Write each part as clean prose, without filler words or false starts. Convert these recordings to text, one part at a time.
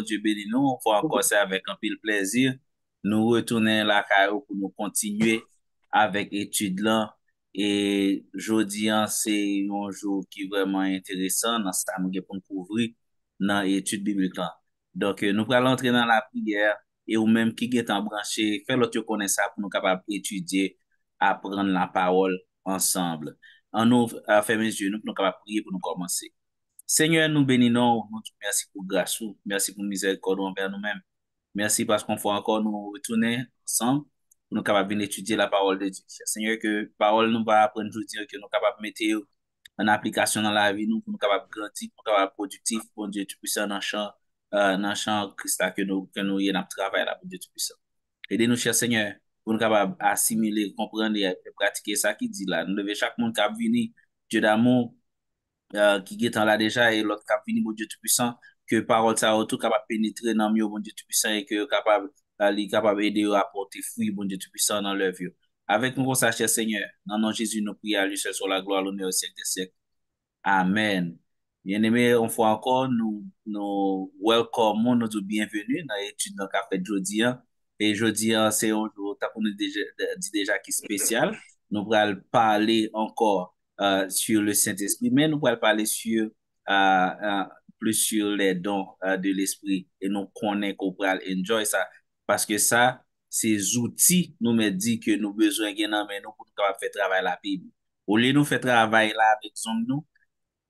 Dieu béni nous, on va encore ça avec un pile plaisir. Nous retourner la caillou pour nous continuer avec étude là. Et jeudi, c'est un jour qui est vraiment intéressant dans ce que nous avons pour nous couvrir dans l'étude biblique là. Donc, nous allons entrer dans la prière et ou même qui est en branché, faire l'autre connaître ça pour nous capables d'étudier, apprendre la parole ensemble. En nous, fermer les yeux, nous pour nous capables de prier pour nous commencer. Seigneur, nous bénissons, nous te merci pour grâce, merci pour miséricorde envers nous-mêmes. Merci parce qu'on peut encore nous retourner ensemble pour nous capables d'étudier la parole de Dieu. Seigneur, que parole nous va apprendre dire que nous capables de mettre en application dans la vie, nous, pour nous capables de grandir, pour nous capables de productif, pour Dieu Tout-Puissant dans le champ Christ là, que nous y avons travaillé là pour Dieu Tout-Puissant. Aidez-nous, cher Seigneur, pour nous capables d'assimiler, comprendre et pratiquer ça qui dit là. Nous devons chaque monde qui a venir, Dieu d'amour, qui est en là déjà et l'autre cap vini bon Dieu tout-puissant que parole ça tout capable pénétrer dans mieux bon Dieu tout-puissant et que capable li capable aider à apporter fruit bon Dieu tout-puissant dans leur vie. Avec nous, ça, cher Seigneur, dans le nom de Jésus, nous prions à lui seul sur la gloire, l'honneur au siècle des siècles. Amen. Bien-aimés, une fois encore, nous welcome, nous disons bienvenue dans l'étude de café de jeudi. Et jeudi, c'est un jour, t'as qu'on déjà, dit déjà qui est spécial. Nous allons parler encore sur le Saint-Esprit, mais nous allons parler sur, plus sur les dons de l'Esprit. Et nous connaissons qu'on va enjoy ça. Parce que ça, ces outils nous me dit que nous besoin de mais nous pour faire travail la Bible. Au lieu de nous faire travail là avec son nous,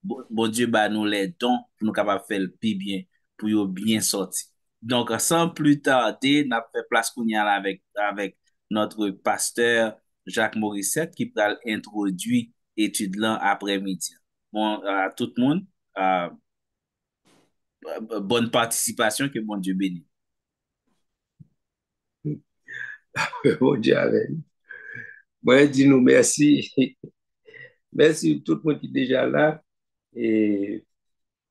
bon Dieu bah nous les dons pour nous capables de faire le plus bien, pour yo bien sortir. Donc, sans plus tarder, n'a fait place qu'on y a là avec notre pasteur Jacques Morissette qui va introduire étude là après-midi. Bon, à tout le monde, euh, bonne participation, que bon Dieu bénisse. Bon Dieu avec nous. Moi, dis-nous merci. Merci tout le monde qui est déjà là. Et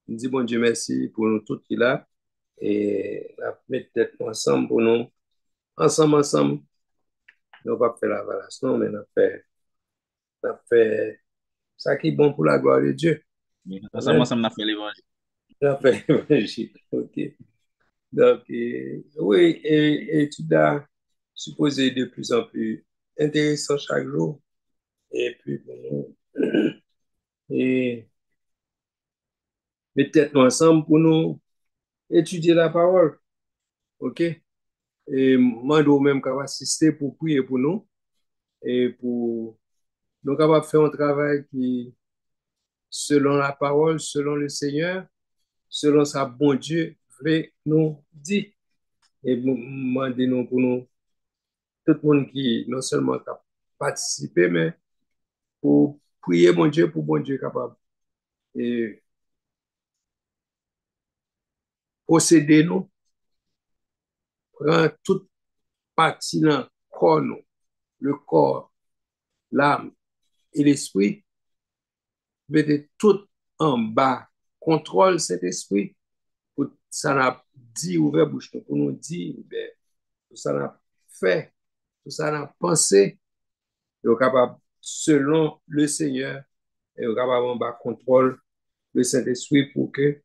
nous dis bon Dieu merci pour nous tous qui sont là. Et on va mettre tête ensemble pour nous. Ensemble, nous va faire la valation, mais on fait ça qui est bon pour la gloire de Dieu. Ensemble, Amen. ensemble, on a fait l'évangile. On fait l'évangile. OK. Donc, oui, et tu dois supposer de plus en plus intéressant chaque jour. Et puis, pour nous, et mettez-nous ensemble pour nous étudier la parole. OK? Et moi, même capable assister pour prier pour nous et pour nous capable faire un travail qui, selon la parole, selon le Seigneur, selon sa bon Dieu, veut nous dire. Et demandez-nous pour nous, tout le monde qui non seulement a participé, mais pour prier mon Dieu, pour bon Dieu capable. Et posséder nous, prendre toute partie dans le corps, le corps, l'âme et l'esprit, mettez tout en bas. Contrôle cet esprit pour ça n'a dit, ouvert bouche pour nous dire, ben, tout ça n'a fait, tout ça n'a pensé, et au capable, selon le Seigneur, et au capable en bas contrôle le Saint-Esprit pour que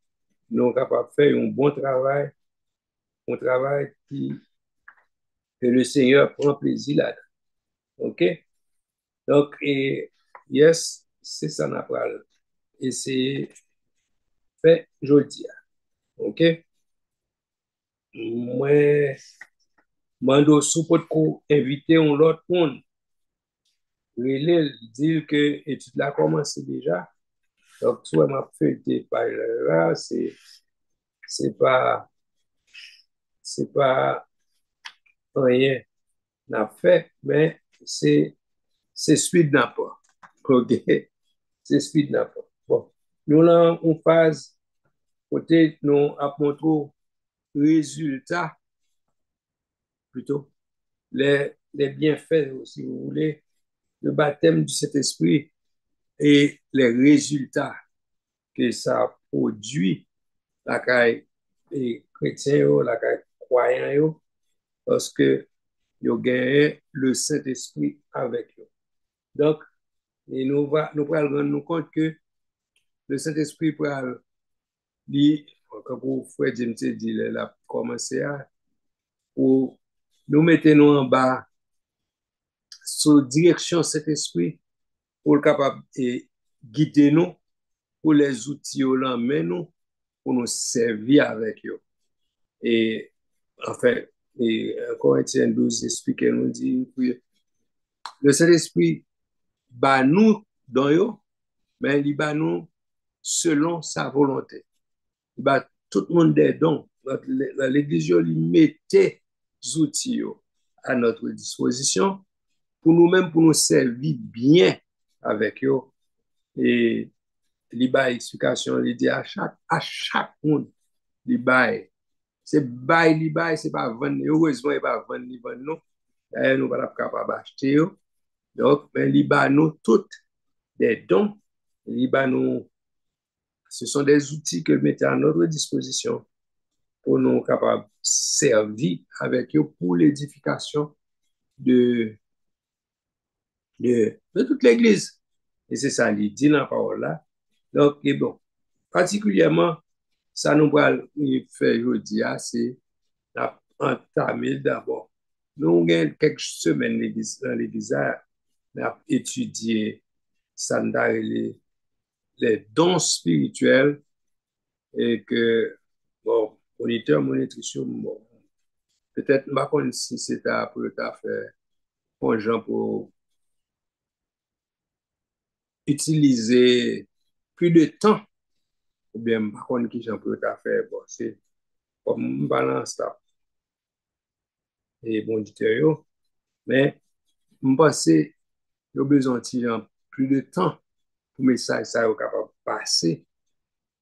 nous sommes capables de faire un travail que le Seigneur prend plaisir là. OK? Donc, et, yes, c'est ça n'a pas. Et c'est fait aujourd'hui. OK? Moi, mando sou pot ko invite un lot moun. Relè dire que étude la commencé déjà. Donc, soit m'a fait par là, c'est pas, c'est pas rien n'a fait, mais c'est suite n'a pas. OK? C'est suite n'a pas. Bon. Nous, là, on phase, côté, nous, à montré résultat, plutôt, les bienfaits, si vous voulez, le baptême du Saint-Esprit et les résultats que ça produit la caille et chrétiens, la caille croyants, parce que ils gagnent le Saint-Esprit avec eux. Donc, et nous allons rendre nous compte que le Saint-Esprit quand vous frère James dit, la commencé à, pour nous mettre nous en bas, sous direction cet esprit, pour le capable de guider nous, pour les outils au main nous, pour nous servir avec eux. Et, enfin, et Corinthiens 12 explique, nous dit, le Saint-Esprit, bah nous, dans eux, mais il bat nous selon sa volonté. Bah, tout le monde est donc, l'Église, il mettait des outils à notre disposition pour nous-mêmes, pour nous servir bien avec eux. Et il y a explication, il dit à chaque monde, il bail. C'est bail, il bail, c'est pas vendre. Heureusement, il pas vendre, il vend nous. D'ailleurs, nous ne sommes pas capables d'acheter. Donc, mais il bail nous toutes des dons. Il bail nous, ce sont des outils que mettez à notre disposition pour nous capables de servir avec eux pour l'édification de, de toute l'Église. Et c'est ça, il dit dans la parole là. Donc, et bon, particulièrement, ça nous va faire aujourd'hui, c'est entamer d'abord. Nous avons quelques semaines dans l'Église, on a étudié ça, les dons spirituels et que, bon, moniteur, monitrice, bon, peut-être, je ne sais pas si c'est pour le faire pour gens pour utiliser plus de temps, ou bien, je ne sais pas qui j'en peux faire, bon, c'est comme balance là, et moniteur, mais je pense que y a besoin de plus de temps pour que le message soit capable de passer,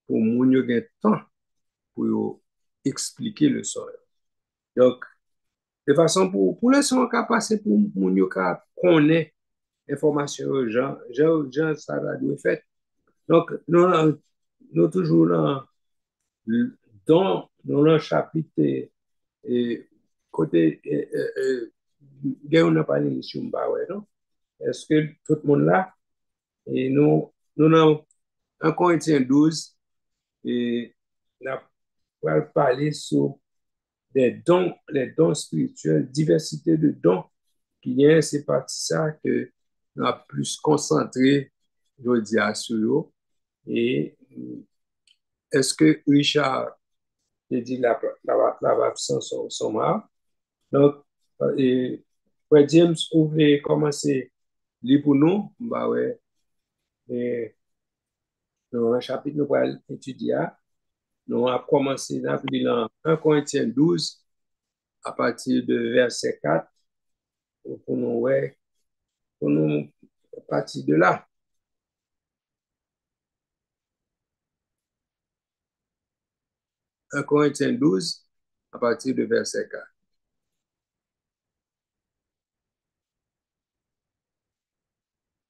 pour que yo gen temps pour expliquer le son. Donc, de façon pour le son qui passer pour moun yo connaître information aux gens ça va doit fait. Donc, nous toujours dans le chapitre et côté on n'a pas d'émission ouais, non? Est-ce que tout le monde là et nous avons en Corinthiens 12 et on va parler sur les dons spirituels, diversité de dons qui y a, c'est parti ça que nous avons plus concentré, je dis à sur eux. Et est-ce que Richard a dit la absence son marre? Donc, et, ouais, James, vous voulez commencer lire pour nous? Bah ouais, et, dans un chapitre, nous allons étudier. Nous allons commencer dans 1 Corinthiens 12 à partir de verset 4 pour nous, ouais, pour nous partir de là. Un Corinthiens 12 à partir de verset 4.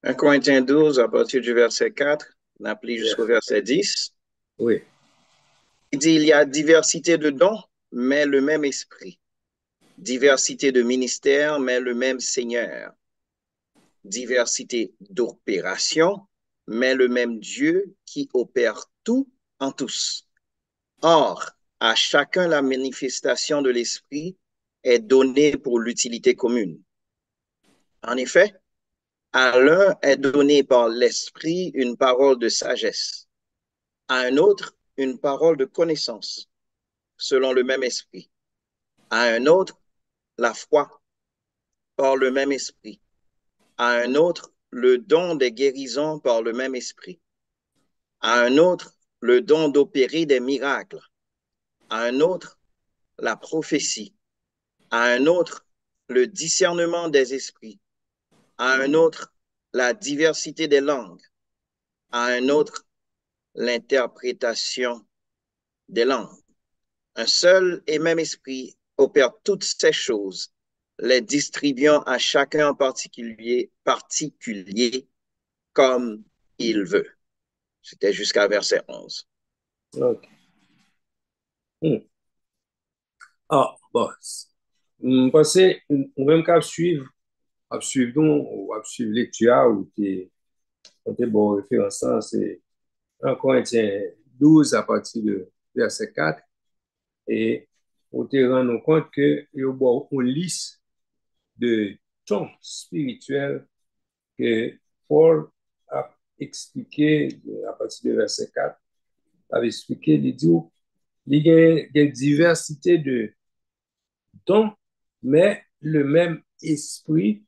1 Corinthiens 12 à partir du verset 4, on applique Yes. jusqu'au verset 10. Oui. Il dit, il y a diversité de dons, mais le même esprit. Diversité de ministères, mais le même Seigneur. Diversité d'opérations, mais le même Dieu qui opère tout en tous. Or, à chacun la manifestation de l'esprit est donnée pour l'utilité commune. En effet, à l'un est donnée par l'esprit une parole de sagesse, à un autre une parole de connaissance, selon le même esprit, à un autre la foi par le même esprit, à un autre le don des guérisons par le même esprit, à un autre le don d'opérer des miracles, à un autre la prophétie, à un autre le discernement des esprits, à un autre la diversité des langues, à un autre l'interprétation des langues. Un seul et même esprit opère toutes ces choses, les distribuant à chacun en particulier comme il veut. C'était jusqu'à verset 11. OK. Ah, bon. Je pense que même qu'à suivre, ou à suivre lecture ou qui est bon référence, c'est un Corinthiens 12 à partir de verset 4, et on te rend compte que il y a une liste de dons spirituels que Paul a expliqué à partir de verset 4, a expliqué, il dit, il y a une diversité de dons, mais le même esprit,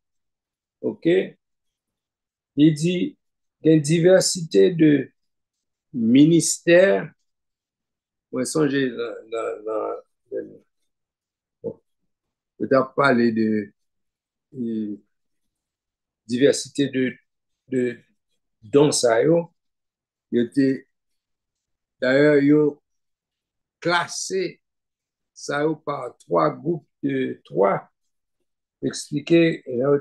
ok? Il dit, il y a une diversité de ministères. Moi, songez bon, peut-être parler de diversité de dons, ça, yo. D'ailleurs, ils ont classé ça yo par trois groupes de trois. Expliqué, et là,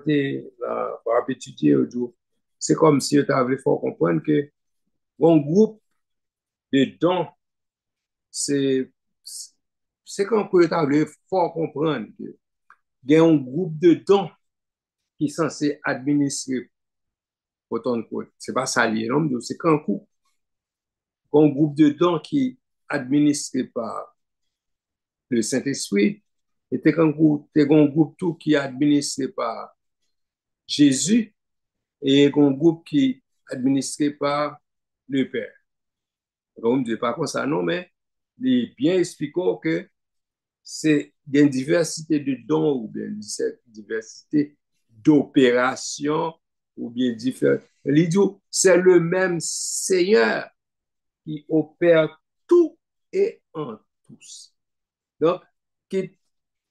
par étudier, c'est comme si tu avais fait comprendre que un groupe de dons, c'est comme que tu avais fort comprendre que il y a un groupe de dons qui est censé administrer pour ton compte. C'est pas ça, non? C'est qu'un coup, un groupe de dons qui est administré par le Saint-Esprit, et t'es un groupe tout qui est administré par Jésus, et un groupe qui est administré par le Père. On ne dit pas comme ça, non, mais il est bien expliqué que c'est une diversité de dons ou bien une diversité d'opérations ou bien différentes. Il dit, c'est le même Seigneur qui opère tout et en tous. Donc,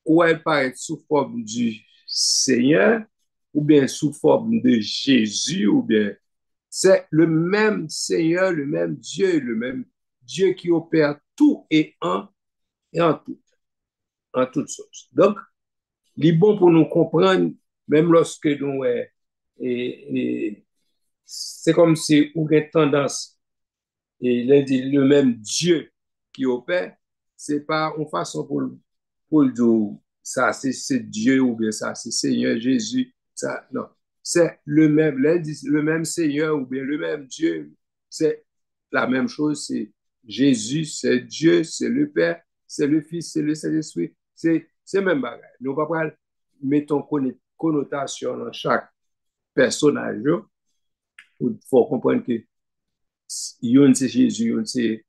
où elle paraît sous forme du Seigneur ou bien sous forme de Jésus ou bien c'est le même Seigneur, le même Dieu qui opère tout et en tout, en toutes choses. Donc, il est bon pour nous comprendre, même lorsque nous, c'est comme si on a tendance, et il dit le même Dieu qui opère, c'est pas une façon pour le dire, ça c'est Dieu ou bien ça c'est Seigneur Jésus, ça, non. C'est le même Seigneur ou bien le même Dieu, c'est la même chose, c'est Jésus, c'est Dieu, c'est le Père, c'est le Fils, c'est le Saint-Esprit, c'est même bagage. Nous ne pouvons pas mettre une connotation dans chaque personnage. Il faut comprendre que yon c'est Jésus, yon c'est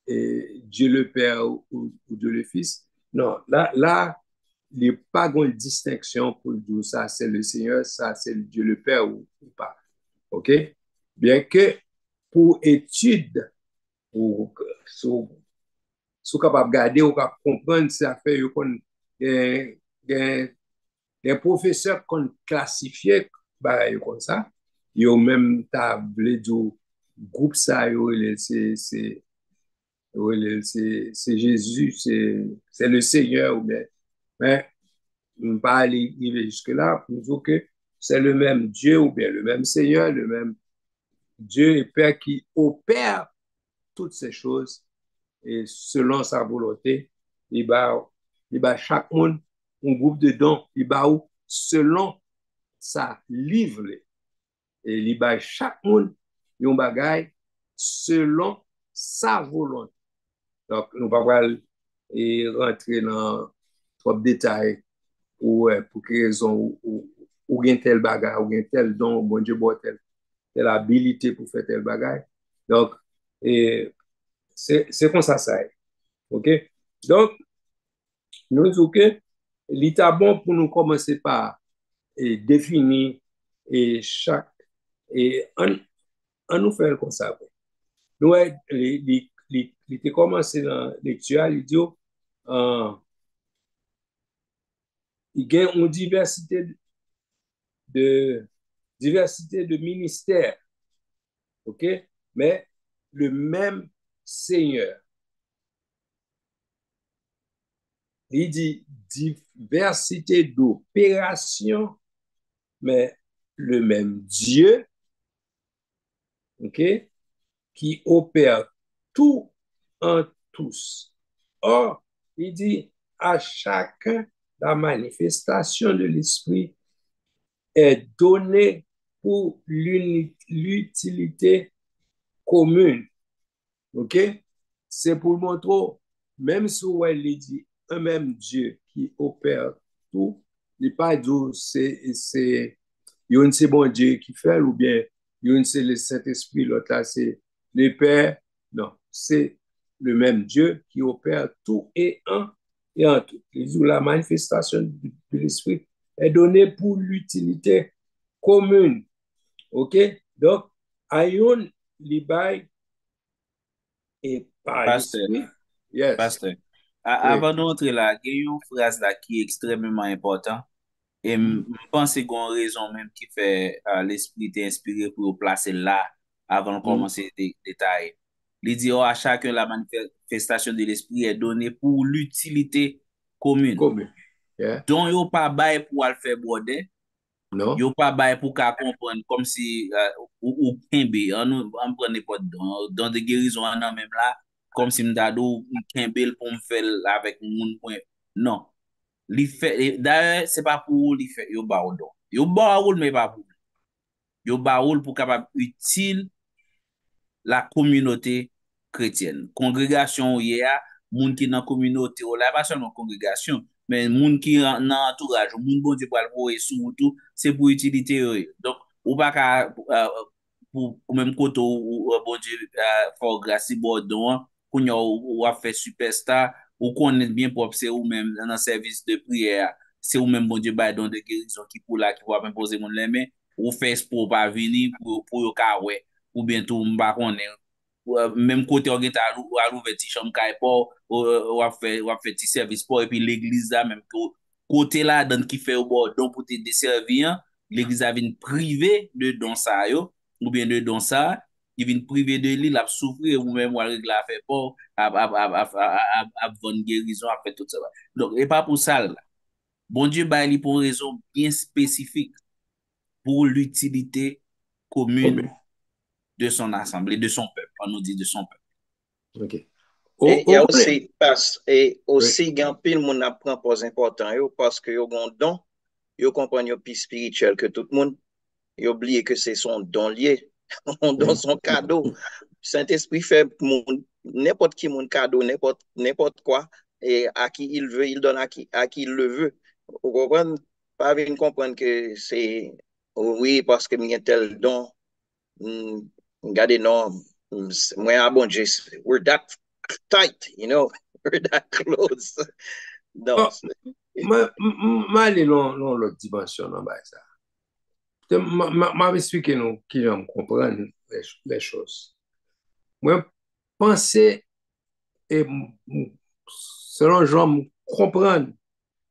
Dieu le Père ou Dieu le Fils. Non, là, il n'y a pas de distinction pour dire ça c'est le Seigneur, ça c'est Dieu le Père ou pas. OK? Bien que pour étude, ou sou capable de garder ou capable de comprendre ça fait des professeurs qu'on classifié comme ça, ils ont même tablé du groupe ça, c'est Jésus, c'est le Seigneur, ou bien. Mais on ne peut pas aller jusque-là pour dire que c'est le même Dieu, ou bien le même Seigneur, le même Dieu et Père qui opère toutes ces choses et selon sa volonté, il va chaque monde un groupe de dons, il va selon sa livre et il va chaque monde un bagage selon sa volonté. Donc, nous ne pouvons pas rentrer dans trop de détails pour quelle raison ou bien tel bagage, ou bien tel don, bon Dieu, bon telle habilité pour faire tel bagage. Donc, c'est comme ça est. OK? Donc, nous disons que l'état bon pour nous commencer par définir chaque, et on nous fait comme ça. Nous, il commencé dans la lecture, il dit, il y a une diversité de ministères, OK? Mais le même Seigneur. Il dit diversité d'opérations, mais le même Dieu, OK? Qui opère tout en tous. Or, il dit à chacun la manifestation de l'Esprit est donnée pour l'utilité commune. OK? c'est pour montrer, même si il dit un même Dieu qui opère tout, il n'est pas dit c'est yon c'est bon Dieu qui fait ou bien yon c'est le Saint-Esprit, l'autre là c'est le Père. Non, c'est le même Dieu qui opère tout et un et en tout. La manifestation de l'Esprit est donnée pour l'utilité commune. OK? Donc, ayon li bay et par Pasteur, l'Esprit. Yes. pasteur. Oui. Avant d'entrer là, il y a une phrase là qui est extrêmement importante. Et je pense que c'est une raison même qui fait l'esprit t'inspirer pour placer là avant de commencer des détails. Il dit, oh, à chacun, la manifestation de l'esprit est donnée pour l'utilité commune. Commune. Yeah. Donc, il n'y a pas bail pour le faire broder. Non? Yo pas bail pour qu'à comprendre comme si ou kembe on prend n'importe dans de guérison en même là comme si m'da do kembe pour me faire avec moun point non li fait d'ailleurs c'est pas pour li fait yo ba ou mais pas pour yo ba ou pour capable utile la communauté chrétienne. Congrégation hier, moun qui dans communauté ou là pas seulement congrégation, mais moun qui dans entourage, moun bon Dieu pour le voir sous tout, c'est pour utilité eux. Donc ou pas qu'à pour même côté bon Dieu fort grâce bon don qu'on ou a fait superstar ou connaît bien propre c'est ou même dans service de prière, c'est ou même bon Dieu ba don de guérison qui pour là qui va imposer mon les mains ou fait pour pas venir pour yo ka ouais ou bien tout mba konnen même côté on get à l'ouvert ti chambre kay pour ou a fait ti service pour et puis l'église là même côté là dans qui fait au bord donc pour te desservir l'église a vinn privé de don ça yo ou bien de don ça il vient privé de lui l'a souffrir ou même ou règle a fait pour a bonne guérison a fait tout ça donc et pas pour ça là bon Dieu ba li pour une raison bien spécifique pour l'utilité commune Commune. de son assemblée, de son peuple. On nous dit de son peuple. OK. Et il y a Connaît. Oui. gan pile moun apprend pas important yo parce que yo gon don, yo comprend yo plus spirituel que tout le monde. Yo oublié que c'est son don lié, son don son cadeau. Saint-Esprit fait n'importe qui mon cadeau, n'importe quoi et à qui il veut, il donne à qui il le veut. Vous comprenez? Pas venir comprendre que c'est oui parce que j'ai tel don. Regardez non, moi bon Dieu, we're that tight, you know, we're that close. Non. Oh, ma aller dans l'autre dimension dans ça. M'a expliqué nous qui j'aime comprendre les choses. Moi penser et selon j'aime comprendre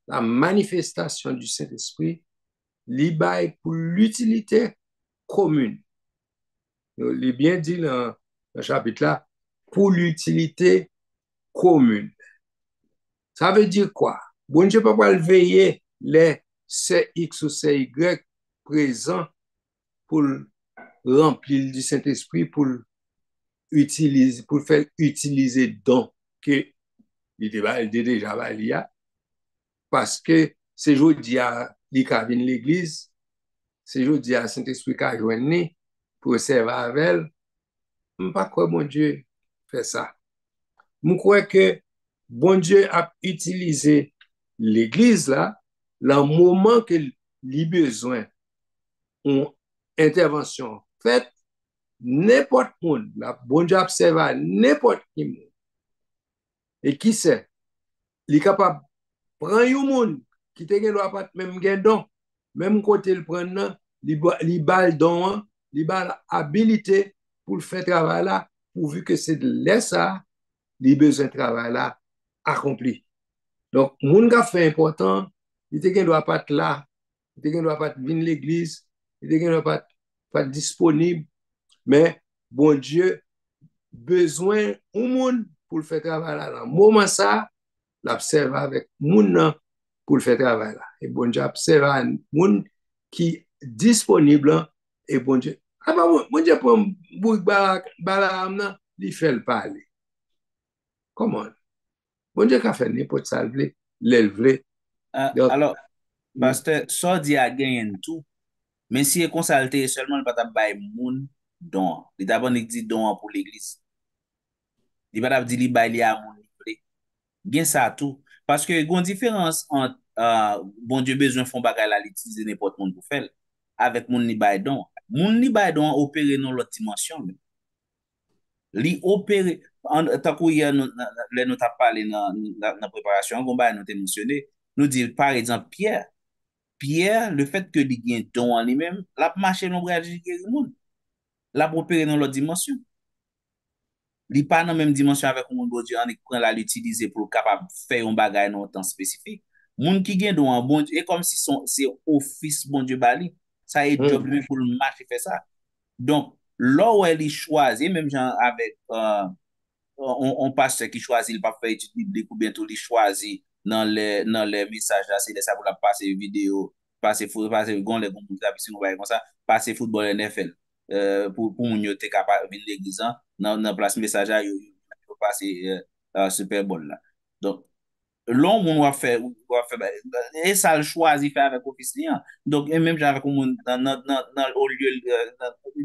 la manifestation du Saint-Esprit, li bail pour l'utilité commune. Il est bien dit dans le chapitre là, pour l'utilité commune. Ça veut dire quoi? Bon Dieu peut pas le veiller les CX ou CY présents pour remplir du Saint-Esprit, pour utiliser, pour faire utiliser don que il est déjà valé parce que c'est aujourd'hui à l'église, c'est aujourd'hui à Saint-Esprit qui a joigné pour servir avec elle. Je ne sais pas quoi mon Dieu fait ça. Je crois que bon Dieu a utilisé l'église là, le moment que les besoins ont intervention faite, n'importe qui, la bon Dieu observe n'importe qui. Et qui sait, il est capable de prendre un monde qui te gen pas même gen don, même côté le prendre, il bal don, il bal habilité pour le faire travail là, pourvu que c'est de ça, les besoins de travail là accompli. Donc, moun ka fait important, il te gen doit pas être là, il te gen doit pas venir l'église, il te gen doit pas être disponible, mais bon Dieu besoin au monde pour le faire travail là. Dans moment ça, l'observe avec moun pour le faire travail là. Et bon Dieu observe moun qui disponible et bon Dieu. Ah bah bon Dieu pour bouc balam il fait le parler. Comment? Bon Dieu qu'a fait n'importe ça l'élever. Alors, pasteur, ça dit à gagner tout, mais si est consulté seulement le pas bay moun don, il d'abord dit don pour l'église. Li pa tap di li bay li a moun li vle. Gen sa tout. Parce que gon différence entre bon Dieu besoin font bagay la li utiliser n'importe moun pour faire avec moun li bay don. Moun li bay don opérer dans l'autre dimension. Li opérer tant que hier nous t'a parlé dans préparation, gon bay nous t'a mentionné, nous dit par exemple Pierre, le fait que li gen don en lui-même, la marcher non bral guérir moun. La opérer dans l'autre dimension. Li pa nan même dimension avec moun bon Dieu, on prend la l'utiliser pour capable faire un bagay dans un temps spécifique. Moun qui gen don bon Dieu, et comme si c'est office bon Dieu bali, ça est job lui pour le marcher faire ça. Donc, là où elle choisit, même genre avec on pasteur qui choisit, il pas faire étude biblique ou bientôt il choisit dans les messages là, c'est ça pour la passer vidéo, passer foot, passer gon les gon comme ça, passer football NFL. Pour moun yo te capable venir l'église dans place message là, yo passer Super Bowl là. Donc l'on moun va faire et ça le choisi faire avec office li, hein. Donc et même avec moun dans au lieu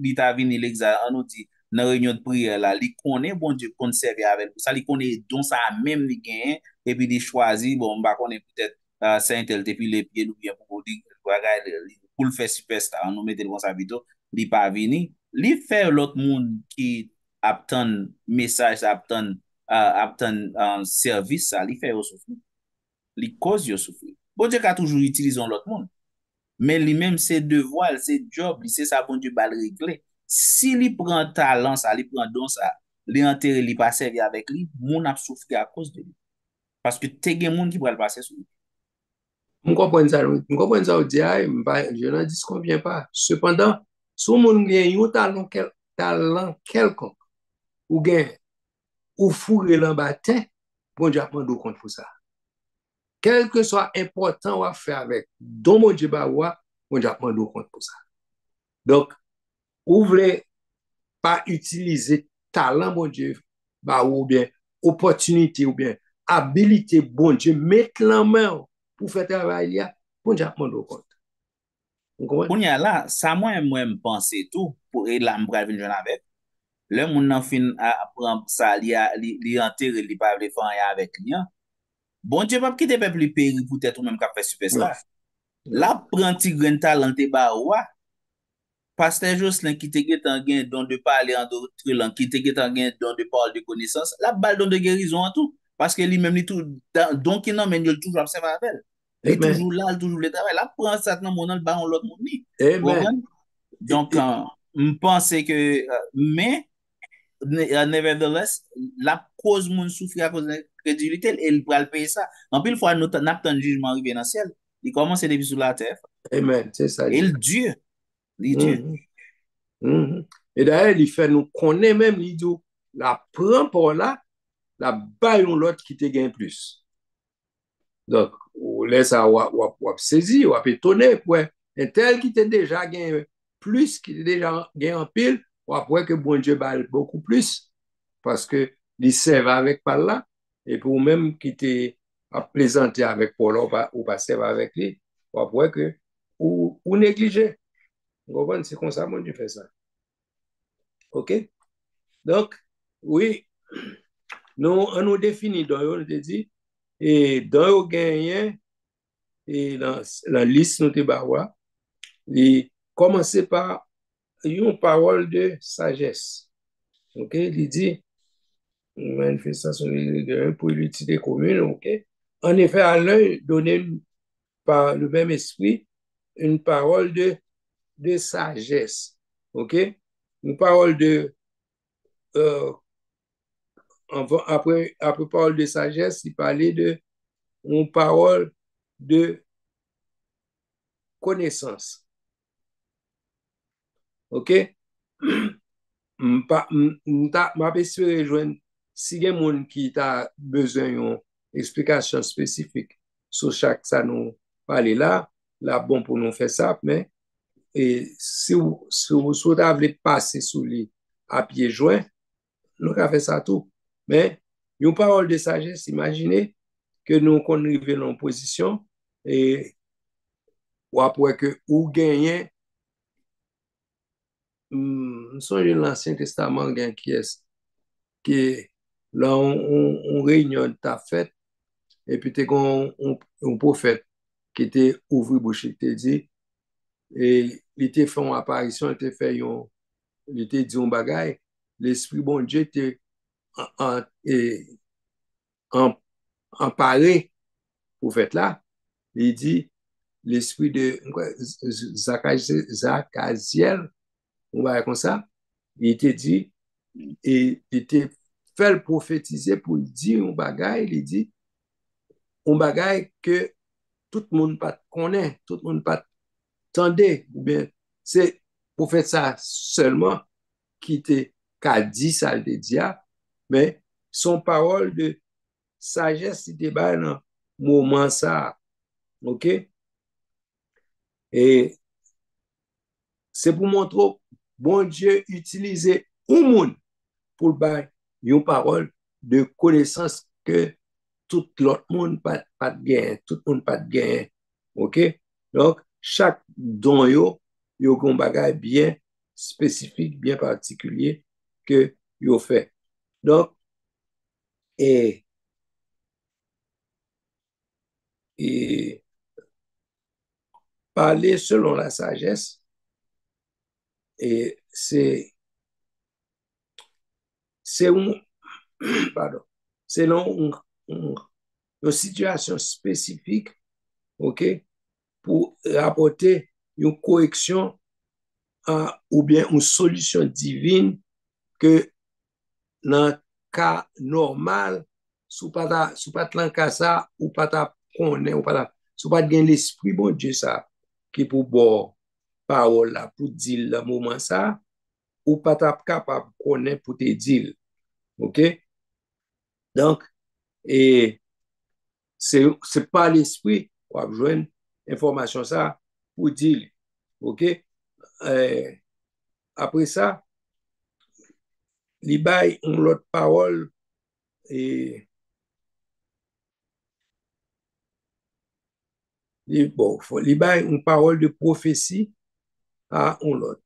il t'a venu l'examen on nous dit dans réunion de prière là, li connaît bon Dieu qu'on servir avec ça, li connaît donc ça même li gagne et puis il choisi bon bah connaît peut-être saint tel depuis les pieds ou bien pour le faire superstar nous mettre comme ça plutôt li pas venu li faire l'autre monde qui attend message attend service ça li fait au souffrir li cause yo souffrir bon Dieu a toujours utilisé l'autre monde mais lui-même c'est devoir c'est job c'est ça bon Dieu bal régler si li prend talent ça li prend don ça li enterrer li pas servir avec lui moun a souffrir à cause de lui parce que te gen moun qui pral passer sur lui. Mwen sa ou di ay, je n'en disconviens pas. Cependant, sou moun gen yon talent quelconque, ou gen ou foure lan batin, bon Dieu apprend compte pour ça. Quel que soit important ou à faire avec, don mon Dieu ba wa, bon Dieu apprend compte pour ça. Donc, ou vle pas utiliser talent bon Dieu ba ou bien opportunité ou bien habilité bon Dieu mettre la main pour faire travail là, bon Dieu apprend compte. Koun ya la, sa mwen pense tout pour et la m'bral vin joun avec. Le moun nan fin apprend ça li enterre li pa vle fan ya avec li. Bon Dieu pas quitter peuple li péri peut-être ou même qu'a fait superstar. La prend ti gren talent te ba wa. Pasteur Jocelyn qui te getan gen don de parler en d'autres langues, qui te getan gen don de parole de connaissance, la balle don de guérison en tout. Parce que lui-même, li tout, donc il nan men il toujours observé avec elle. Il est toujours là, il toujours le travail. La prend ça dans mon nom, ba on l'autre moun ni. Donc, je pense que, mais, nevertheless, la cause moun souffre à cause de crédulité, il va le payer ça. En plus, fois, nous n'avons un jugement arrivé dans le ciel. Il commence depuis sur la terre. Amen, c'est ça. Et Dieu. Et d'ailleurs, il fait nous connaître même, il dit, la prend pour là, la baillon l'autre qui te gagne plus. Donc, on laisse ça, on saisi, on étonné, pour un tel qui te déjà gagné plus, qui te déjà gagné en pile, ou après que bon Dieu balle beaucoup plus, parce que il servent avec par là, et pour même qui te a plaisanté avec Paul, ou pas servir avec lui, ou après que, ou négliger. Vous comprenez? C'est comme ça, mon Dieu fait ça. OK? Donc, oui, on nous définit, donc on te dit, et dans le gagnant, et dans la liste, nous te bawa, il commence par une parole de sagesse. OK? Il dit, manifestation de pour l'utilité commune, OK? En effet, à l'un, donné par le même esprit, une parole de sagesse. OK? Une parole de après parole de sagesse, il parlait de une parole de connaissance. OK? M'a espéré joindre si il y a monde qui a besoin d'une explication spécifique sur chaque ça nous parler là bon pour nous faire ça, mais et si vous souhaitez passer sous lui à pied joint, nous avons fait ça tout. Mais une parole de sagesse, imaginez que nous arrivons en position et ou après que ou gagnez nous sommes dans l'Ancien Testament qui est là, on réunion t'a fait, et puis t'es un prophète qui était ouvert bouche, il te dit, et il était fait une apparition, il était fait il était dit un bagay, l'esprit bon Dieu était en, en parler, prophète là, il dit, l'esprit de Zachaziel, on va comme ça, il était dit, et il était fait le prophétiser pour dire un bagay, il dit, un bagay que tout le monde pas connaît, tout le monde pas tendait, ou bien c'est prophète ça seulement qui était qu'a dit ça le dia, mais son parole de sagesse était bas dans moment ça, OK? Et c'est pour montrer bon Dieu utiliser un monde pour bailler une parole de connaissance que tout l'autre monde pas de gain, tout le monde pas de gain. OK? Donc, chaque don yo un bagage bien spécifique, bien particulier que yo fait. Donc, et, et parler selon la sagesse, et c'est un, pardon, selon une situation spécifique, OK, pour rapporter une correction ou bien une solution divine que dans le cas normal, sous pas de cas ça, ou pas ta connaît, ou pas ta, sous pas de l'esprit, bon Dieu, ça, qui pour bon parole là, pour dire le moment ça, ou pas ta capable de connaître pour te dire. OK? Donc, et c'est pas l'esprit, on va besoin information ça pour dire. OK? Euh, après ça, li bay on l'autre parole et bon, li bay une parole de prophétie à on l'autre.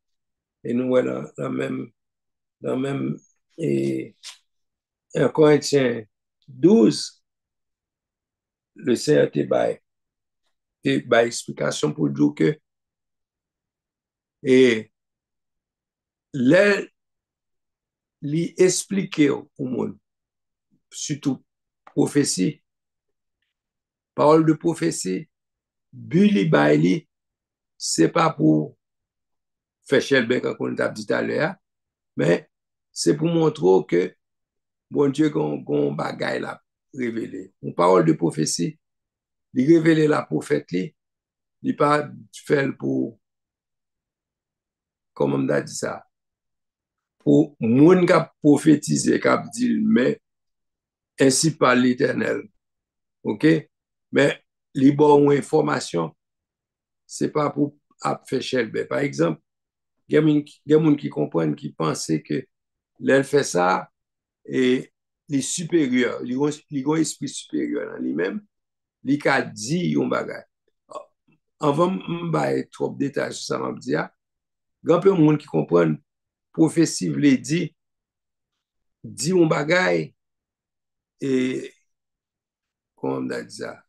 Et nous voilà dans même et 1 Corinthiens 12, le Seigneur te bay explication pour dire que et li expliquer au monde, surtout prophétie, parole de prophétie, but li bay li, c'est pas pour faire chelbe quand on t'a dit tout à l'heure, mais c'est pour montrer que bon Dieu gon bagay la révélé. Une parole de prophétie, il révélé la prophète li, il pas fait pour, comment on a dit ça, pour moun qui prophétiser, qui dit, mais ainsi par l'Éternel. OK? Mais li bon une information, c'est pas pour faire chelbe. Par exemple, il y a des gens qui comprennent, qui pensent que l'elle fait ça, et les supérieurs, les ont esprit supérieur dans lui-même, li ka di yon bagay. Avant m'bay trop détail sur ça, m'a dit, grand peu moun qui comprennent prophétie vle di yon bagay, et comment on a dit ça?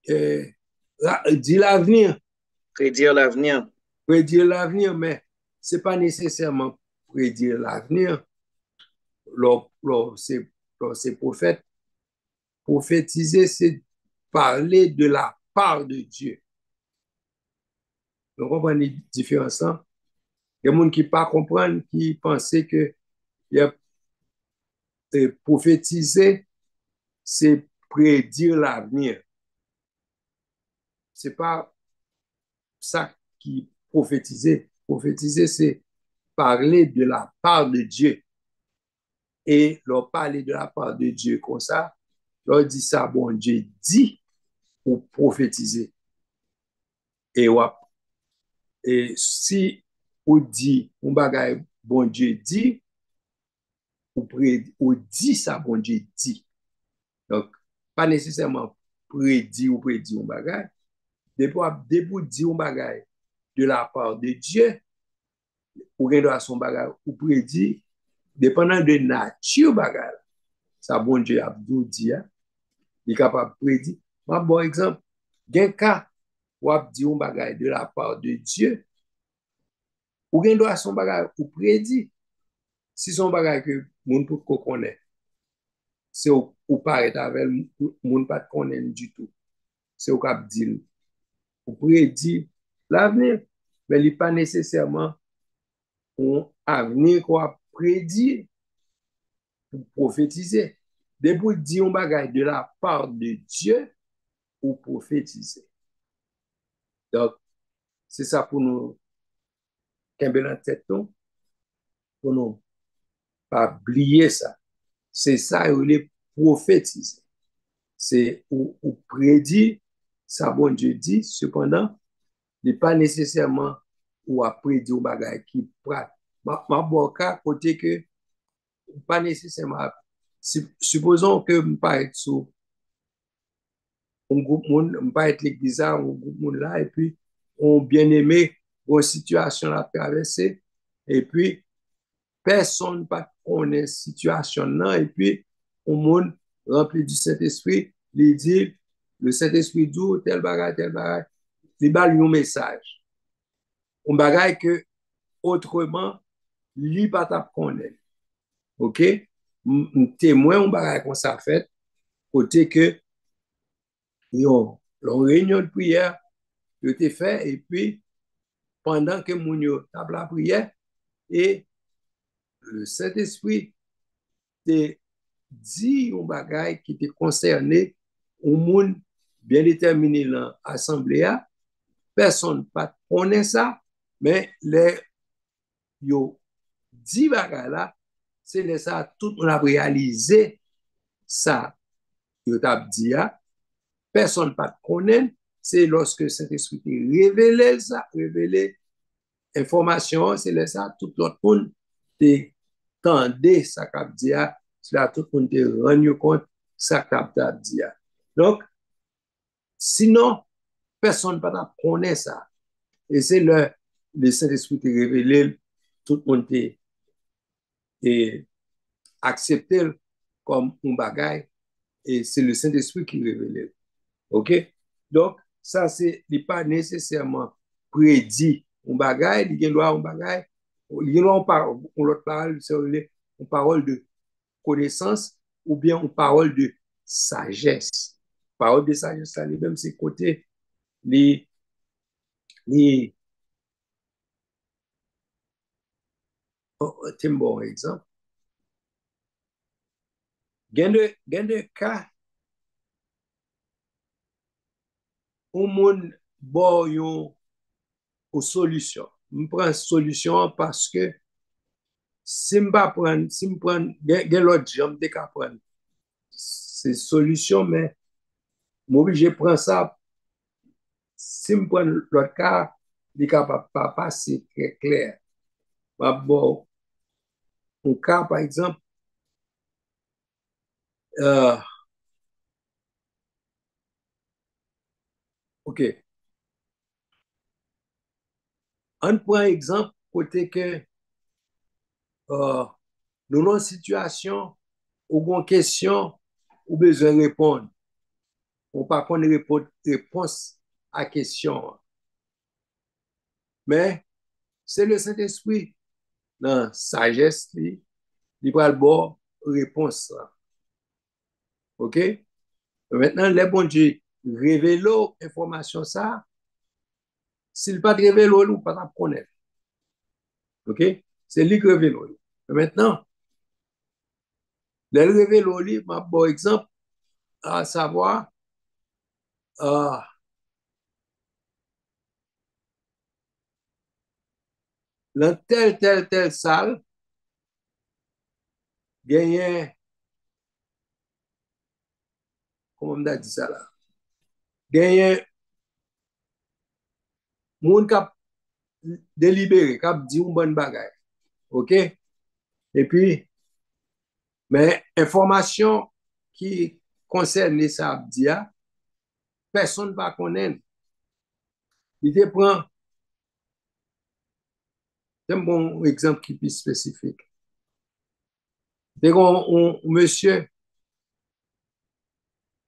Et, dit l'avenir, Prédire l'avenir. prédire l'avenir, mais c'est pas nécessairement prédire l'avenir. C'est prophète. Prophétiser, c'est parler de la part de Dieu. Vous comprenez la différence? Hein? Il y a des gens qui ne comprennent pas, qui pensent que prophétiser, c'est prédire l'avenir. Ce n'est pas ça qui prophétiser. Prophétiser, c'est parler de la part de Dieu. Et leur parler de la part de Dieu comme ça, leur dit ça, bon Dieu dit pour prophétiser. Et, et si on dit, on bagaille, bon Dieu dit, ou dit ça, bon Dieu dit. Donc, pas nécessairement prédit ou prédit un bagage. Depuis dire un bagage de la part de Dieu, ou rien de son bagage, ou prédit, dépendant de nature bagay, ça bon Dieu Abdou dit, il est capable de prédire. Bon exemple, gen ka, wap di un bagay de la part de Dieu, ou gen doit son bagay ou prédit. Si son bagay que moun pou ko konnen, c'est ou paraît avec moun pas konnen du tout. C'est ou kap di, ou prédit l'avenir, mais il n'est pas nécessairement un avenir qu'on prédit pour prophétiser. Depuis dit un bagay de la part de Dieu ou prophétiser. Donc, c'est ça pour nous, kembe dans tête nous, pour nous pas oublier ça. C'est ça, il est prophétiser. C'est ou prédit, ça bon Dieu dit, cependant, il n'est pas nécessairement ou a prédit un bagay qui prat. Ma bon cas, côté que, pas nécessairement, supposons que je parle sous un groupe monde, je parle l'église, un groupe monde là, et puis, on bien aimé, une situation à traverser, et puis, personne pas connaît situation là, et puis, on monde rempli du Saint-Esprit, il dit, le Saint-Esprit dit, tel bagage, il bat un message. Un bagage que, autrement, lui pas ta connaître. OK? Témoin un bagage qu'on ça fait, côté que, yon réunion de prière, yo te fait, et puis, pendant que moun yo table la prière, et le Saint-Esprit te dit un bagay qui te concerné, un moun bien déterminé dans l'assemblée, personne pas connaît ça, mais les yo dit bagay là, c'est les ça tout le monde a réalisé ça, yo t'a dit, personne pas connaît, c'est lorsque Saint-Esprit te révélé ça, révélé information, c'est là ça, tout l'autre monde te tendait ça cap dit, c'est là tout le monde te rendu compte ça cap dit. Donc, sinon, personne ne peut connaître ça. Et c'est le Saint-Esprit te révélé, tout le monde te accepté comme un bagage, et c'est le Saint-Esprit qui révèle. OK? Donc, ça, c'est pas nécessairement prédit un bagage, il y a un bagage, il y a l'autre parole, c'est une parole de connaissance ou bien une parole de sagesse. Parole de sagesse, ça, même c'est côté, les, c'est un bon exemple. Gen de cas, ou moun bo yon solution. Je prends solution parce que si je prends, gen l'autre jambe de ka prendre. C'est solution, mais je prends ça. Si je prends l'autre cas, il ne pas passer très clair. Bon, un cas, par exemple, OK. On prend exemple côté que nous avons une situation ou une question ou besoin de répondre. On pas qu'on réponse à la question. Mais c'est le Saint-Esprit, dans sagesse, il va le bon réponse. OK? Maintenant, les bon Dieu révèle l'information ça. S'il pas révèle, nous pas connaître. OK? C'est lui qui révèle. Maintenant, le révèle, par exemple, à savoir, dans telle salle, gagné, comment on a dit ça là? Gagné, moun kap délibéré, kap dit une bonne bagaille. OK? Et puis, mais information qui concerne ça abdia, personne ne va connaître. Il te prend, c'est un bon exemple qui est plus spécifique. Dès qu'on monsieur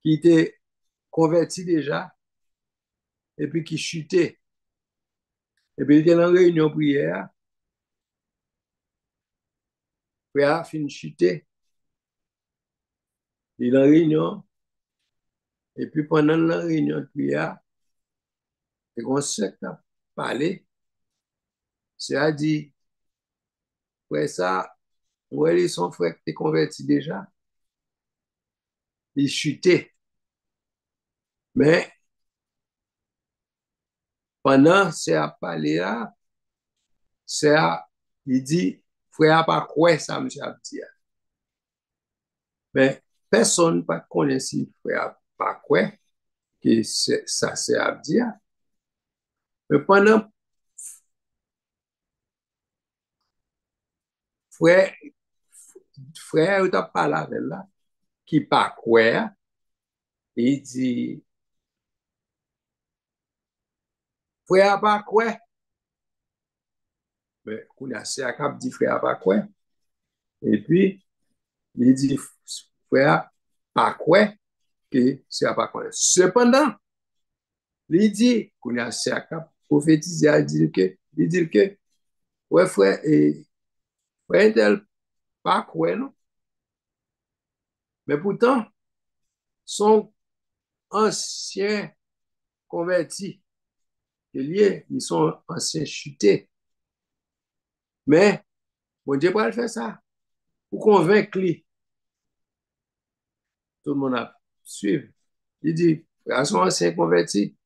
qui était converti déjà, et puis qui chutait, et puis il était dans une réunion prière, frère fin chuter, il est en réunion, et puis pendant la réunion de prière, et qu'on s'est parlé, c'est a dit, frère ça, ouais, son frère qui est converti déjà, il chutait. Mais pendant c'est à parler là, c'est à, il dit, frère pas quoi ça, monsieur a dit. Mais personne ne connaît si frère pas quoi que ça c'est à dire. Mais pendant frère, frère, il t'a parlé avec là, qui pas quoi, il dit, frère pas quoi. Mais on a c'est à cap dit frère pas quoi. Et puis, il dit, frère pas quoi que c'est pas quoi. Cependant, il dit qu'on a c'est à cap prophétiser à dire que, il dit que, ouais, frère, et frère tel pas quoi, non? Mais pourtant, son ancien convertis, ils sont anciens chutés. Mais, bon Dieu, pas le faire ça. Pour convaincre lui, tout le monde a suivi. Il dit, ils sont anciens convertis.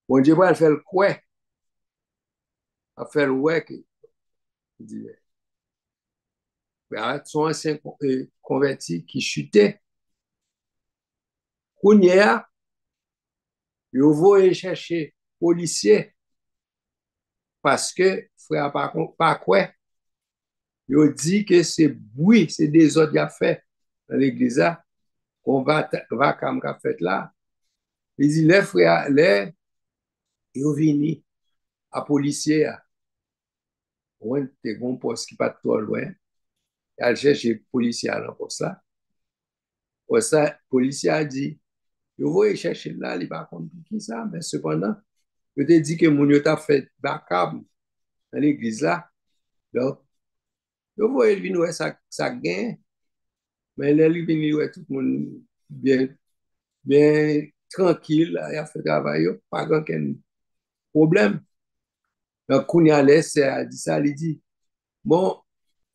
Bon Dieu, pas le faire quoi? A faire ouais que, il dit, ils sont anciens convertis qui chutaient. Kounia, ils vont chercher policiers parce que frère pas quoi. Ils dit que c'est bruit, c'est des autres affaires dans l'église là. On va comme qu'a fait là. Il dit, les frères, les, ils viennent à policier, on a un poste qui pas trop loin. Il cherche policier à poste là. Pour ça, policier a dit, je vais chercher là, il va comprendre qui ça, mais cependant, je te dis que mon t'a fait backup dans l'église là. Donc, je vais venir ça gagne, mais là, il vient tout le monde bien, bien tranquille, il a fait travail, pas aucun problème. Donc, Kounia laisse a dit ça, il dit, bon,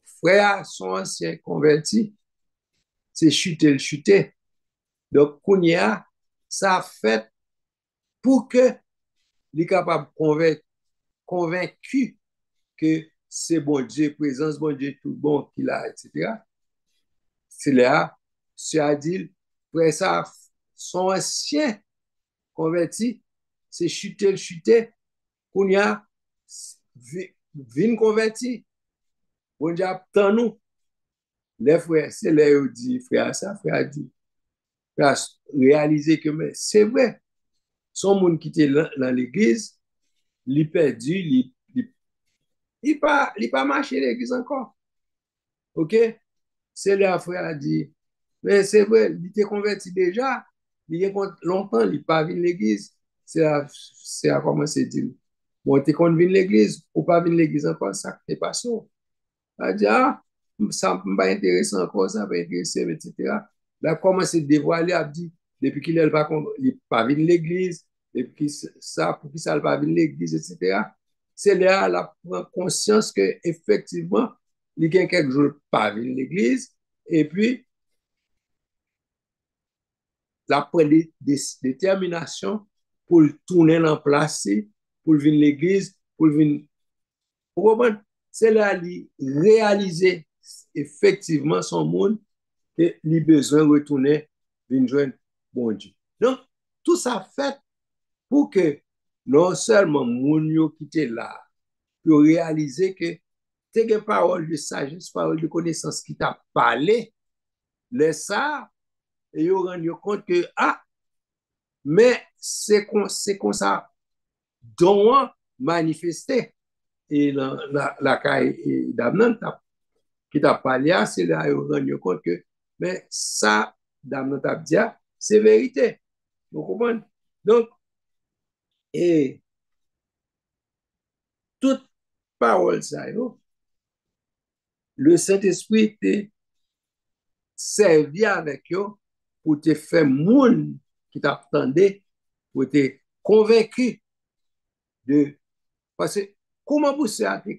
frère, son ancien converti, c'est chuter, le chuter. Donc, Kounia, ça fait pour que les capable convaincu que c'est bon Dieu, présence bon Dieu, tout bon qu'il a, etc. C'est là, c'est à dire, frère, ça, son ancien converti, c'est chuter, le chuter. Kounia, vin converti. Bon Dieu, attend nous. Les frères, c'est là où dit, frère, ça, frère dit, frère, réaliser que c'est vrai, son monde qui était dans l'église, il perdu, il pas marché l'église encore. OK? C'est là, frère dit, mais c'est vrai, il était converti déjà, il y a longtemps, il pas venu l'église. C'est à commencer à dire, bon, tu es venu l'église, ou pas venu l'église encore, ça n'est pas ça. Elle dit, ah, ça ne pas intéressant encore, ça va intéresser, etc. Là, comment c'est dévoilé, elle dit, depuis qu'il n'est pas venu l'église, depuis ça, pour qu'il ne pas venu l'église, etc. C'est là, la prend conscience que effectivement, il y a quelques jours pas venu l'église, et puis, la prend des déterminations pour le tourner en place, pour venir l'église, pour venir. C'est là, il réaliser effectivement son monde et il besoin de retourner d'une joindre bon Dieu. Donc, tout ça fait pour que non seulement moun qui était là, pour réaliser que c'est une parole de sagesse, parole de connaissance qui t'a parlé, laisse ça, et ils rendent compte que, ah, mais c'est comme ça, don manifesté. Et la caille d'Amnan qui t'a parlé, c'est là ils rendent compte que, mais ça, dame t'a dit, c'est vérité. Vous comprenez? Donc, et toute parole, ça, le Saint-Esprit te servi avec eux pour te faire moun qui t'attendait, pour te convaincu de. Parce que comment vous savez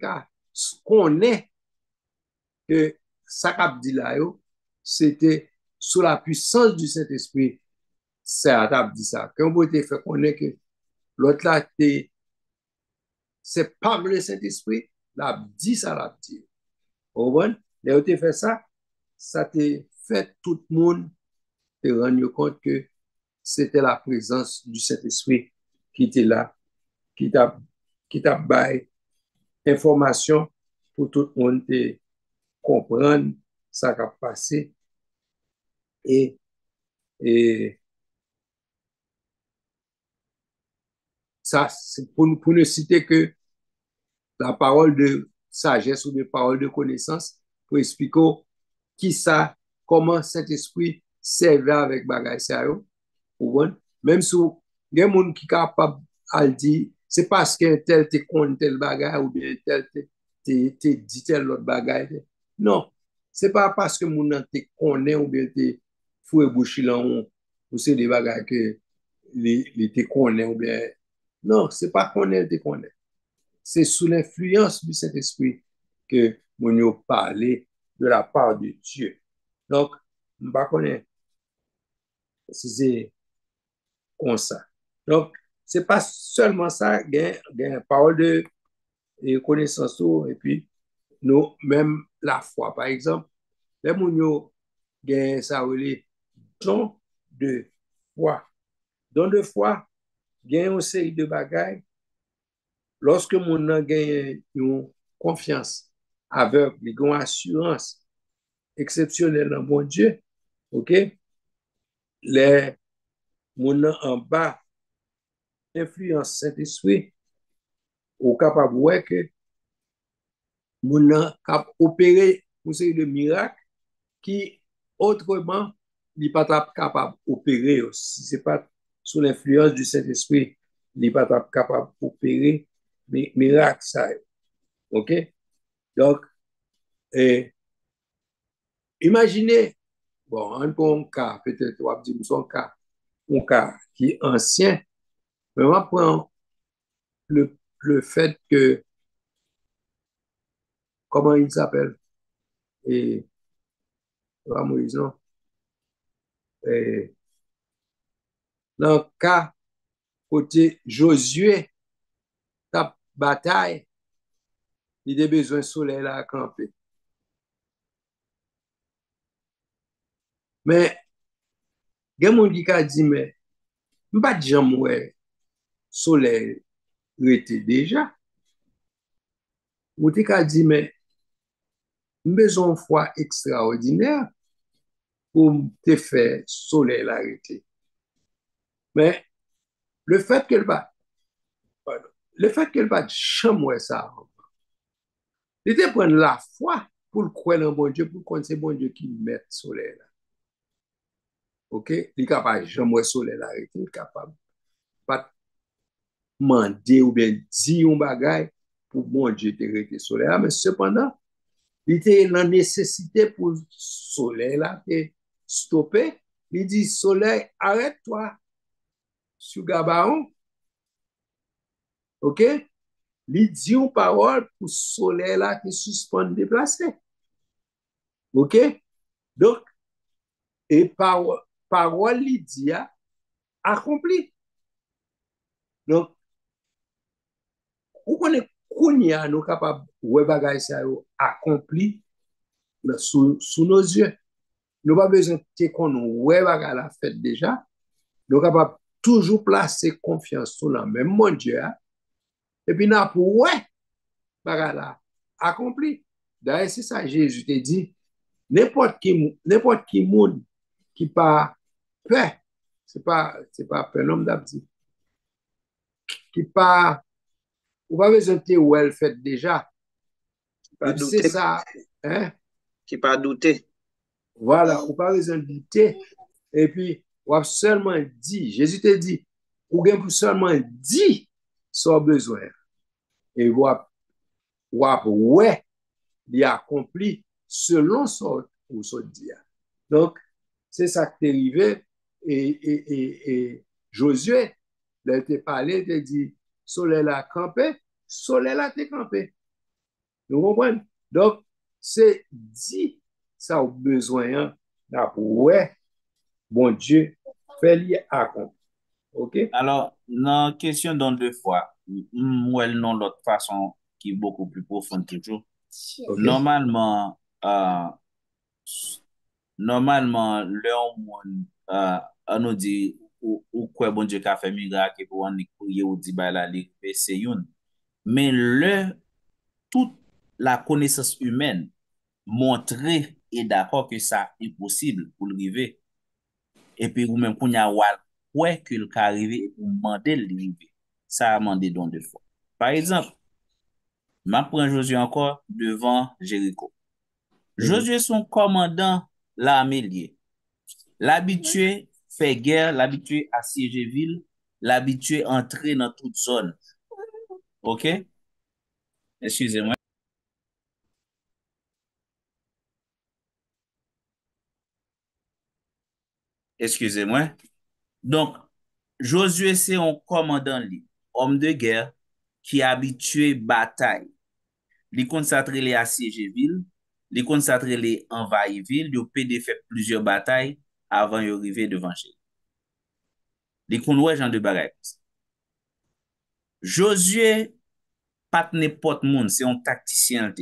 qu'on est que ça qu'a dit là, c'était sous la puissance du Saint-Esprit, ça a dit ça. Quand vous te fait connaître que l'autre là, c'est pas le Saint-Esprit, l'a dit ça, l'a dit. Au bon, là où tu fait ça, ça te fait tout le monde te rendre compte que c'était la présence du Saint-Esprit qui était là, qui t'a baillé information pour tout le monde te comprendre ça qui a passé et, et ça, c'est pour ne citer que la parole de sagesse ou de parole de connaissance pour expliquer qui ça, comment Saint-Esprit servait avec bagay sa yo. Même si il y a des gens qui sont capables de dire, c'est parce qu'un tel te compte tel bagay ou bien tel te dit tel autre bagay. Non, c'est pas parce que mon te connaît ou bien te fouet bouchi là ou c'est des bagay que les te connaît ou bien. Non, c'est pas connaît te connaît. C'est sous l'influence du Saint-Esprit que mon yo parlé de la part de Dieu. Donc, je ne connais pas si c'est comme ça. Donc, ce n'est pas seulement ça, il y a une parole de connaissance et puis nous, même la foi. Par exemple, les gens qui ça les don de foi. Don de foi, il y a une série de bagages. Lorsque mon a gagné une confiance aveugle, une assurance exceptionnelle dans mon Dieu, ok, les mon en bas influence Saint-Esprit ou capable ouais que mon cap opérer une série de miracles qui autrement n'est pas capable d'opérer si c'est pas sous l'influence du Saint-Esprit n'est pas capable d'opérer miracles ça. OK? Donc imaginez bon un cas peut-être on va dire un cas qui est ancien mais on va prendre le fait que comment il s'appelle et Moïse, non? Et, dans le cas côté Josué, ta bataille, il a besoin de soleil là à camper. Mais, il y a des gens qui ont dit, mais, je ne pas jamais soleil était déjà. Ou tu as dit, mais, besoin de foi extraordinaire pour te faire soleil l'arrêter. Mais, le fait qu'elle va, le fait qu'elle va jamais ça, il te prendre la foi pour le croire en bon Dieu, pour qu'on c'est bon Dieu qui met le soleil là. OK? Il est capable de jamais soleil l'arrêter, il est capable pas demander ou bien dire un bagage pour bon Dieu te arrêter soleil là, mais cependant, il était dans nécessité pour soleil là te stopper. Il dit soleil, arrête-toi sur Gabaon. OK? Il dit une parole pour soleil là te suspendre déplacer. OK? Donc, et parole il dit accompli. Donc, ou connaît kounya nous capable ouais bagay ça accompli sous nos yeux. Nous pas besoin de qu'on ouais bagay la fait déjà. Nous capable toujours placer confiance sur la même mon Dieu et puis n'a pour ouais bagay la accompli. D'ailleurs c'est ça Jésus te dit n'importe qui monde qui pas peur c'est pas peur l'homme d'abdi qui pas ou pas besoin de ouais le fait déjà. Pas C'est douter. ça, hein? qui pas douter. Voilà, ou pas besoin de douter. Et puis, ou a seulement dit, Jésus te dit, ou bien pour seulement dit son besoin. Et ou a ouais, il a accompli selon son dit. Donc, c'est ça qui est arrivé. Et Josué, il a parlé, il a dit, soleil a campé, soleil a été campé. Vous comprenez? Donc, c'est dit, ça a besoin, ouais, bon Dieu, fais-le accomplir. OK? Alors, nan question dans deux fois, mwen non l'autre façon qui est beaucoup plus profonde toujours. OK? Normalement, normalement, le moun, an nou di, ou kwe bon Dieu ka fe miracle pou an li kouye ou di bay la li fe se youn. Men toute la connaissance humaine montre et d'accord que ça impossible pour le river. Et puis ou même qu'on y a wal ouais que le ka arrivé et pour demander le river. Ça a demandé don de fois. Par exemple, ma prend Josué encore devant Jéricho. Josué son commandant l'armée liée. L'habitué fait guerre, l'habitué assiéger ville, l'habitué entrer dans toute zone. OK? Excusez-moi. Excusez-moi. Donc, Josué, c'est un commandant, homme de guerre, qui est habitué bataille. Il consacre les assiéger ville, il consacre les envahir ville, il peut faire plusieurs batailles avant d'arriver devant chez. Il connaît genre de bagaille. Josué, pas n'importe monde, c'est un tacticien.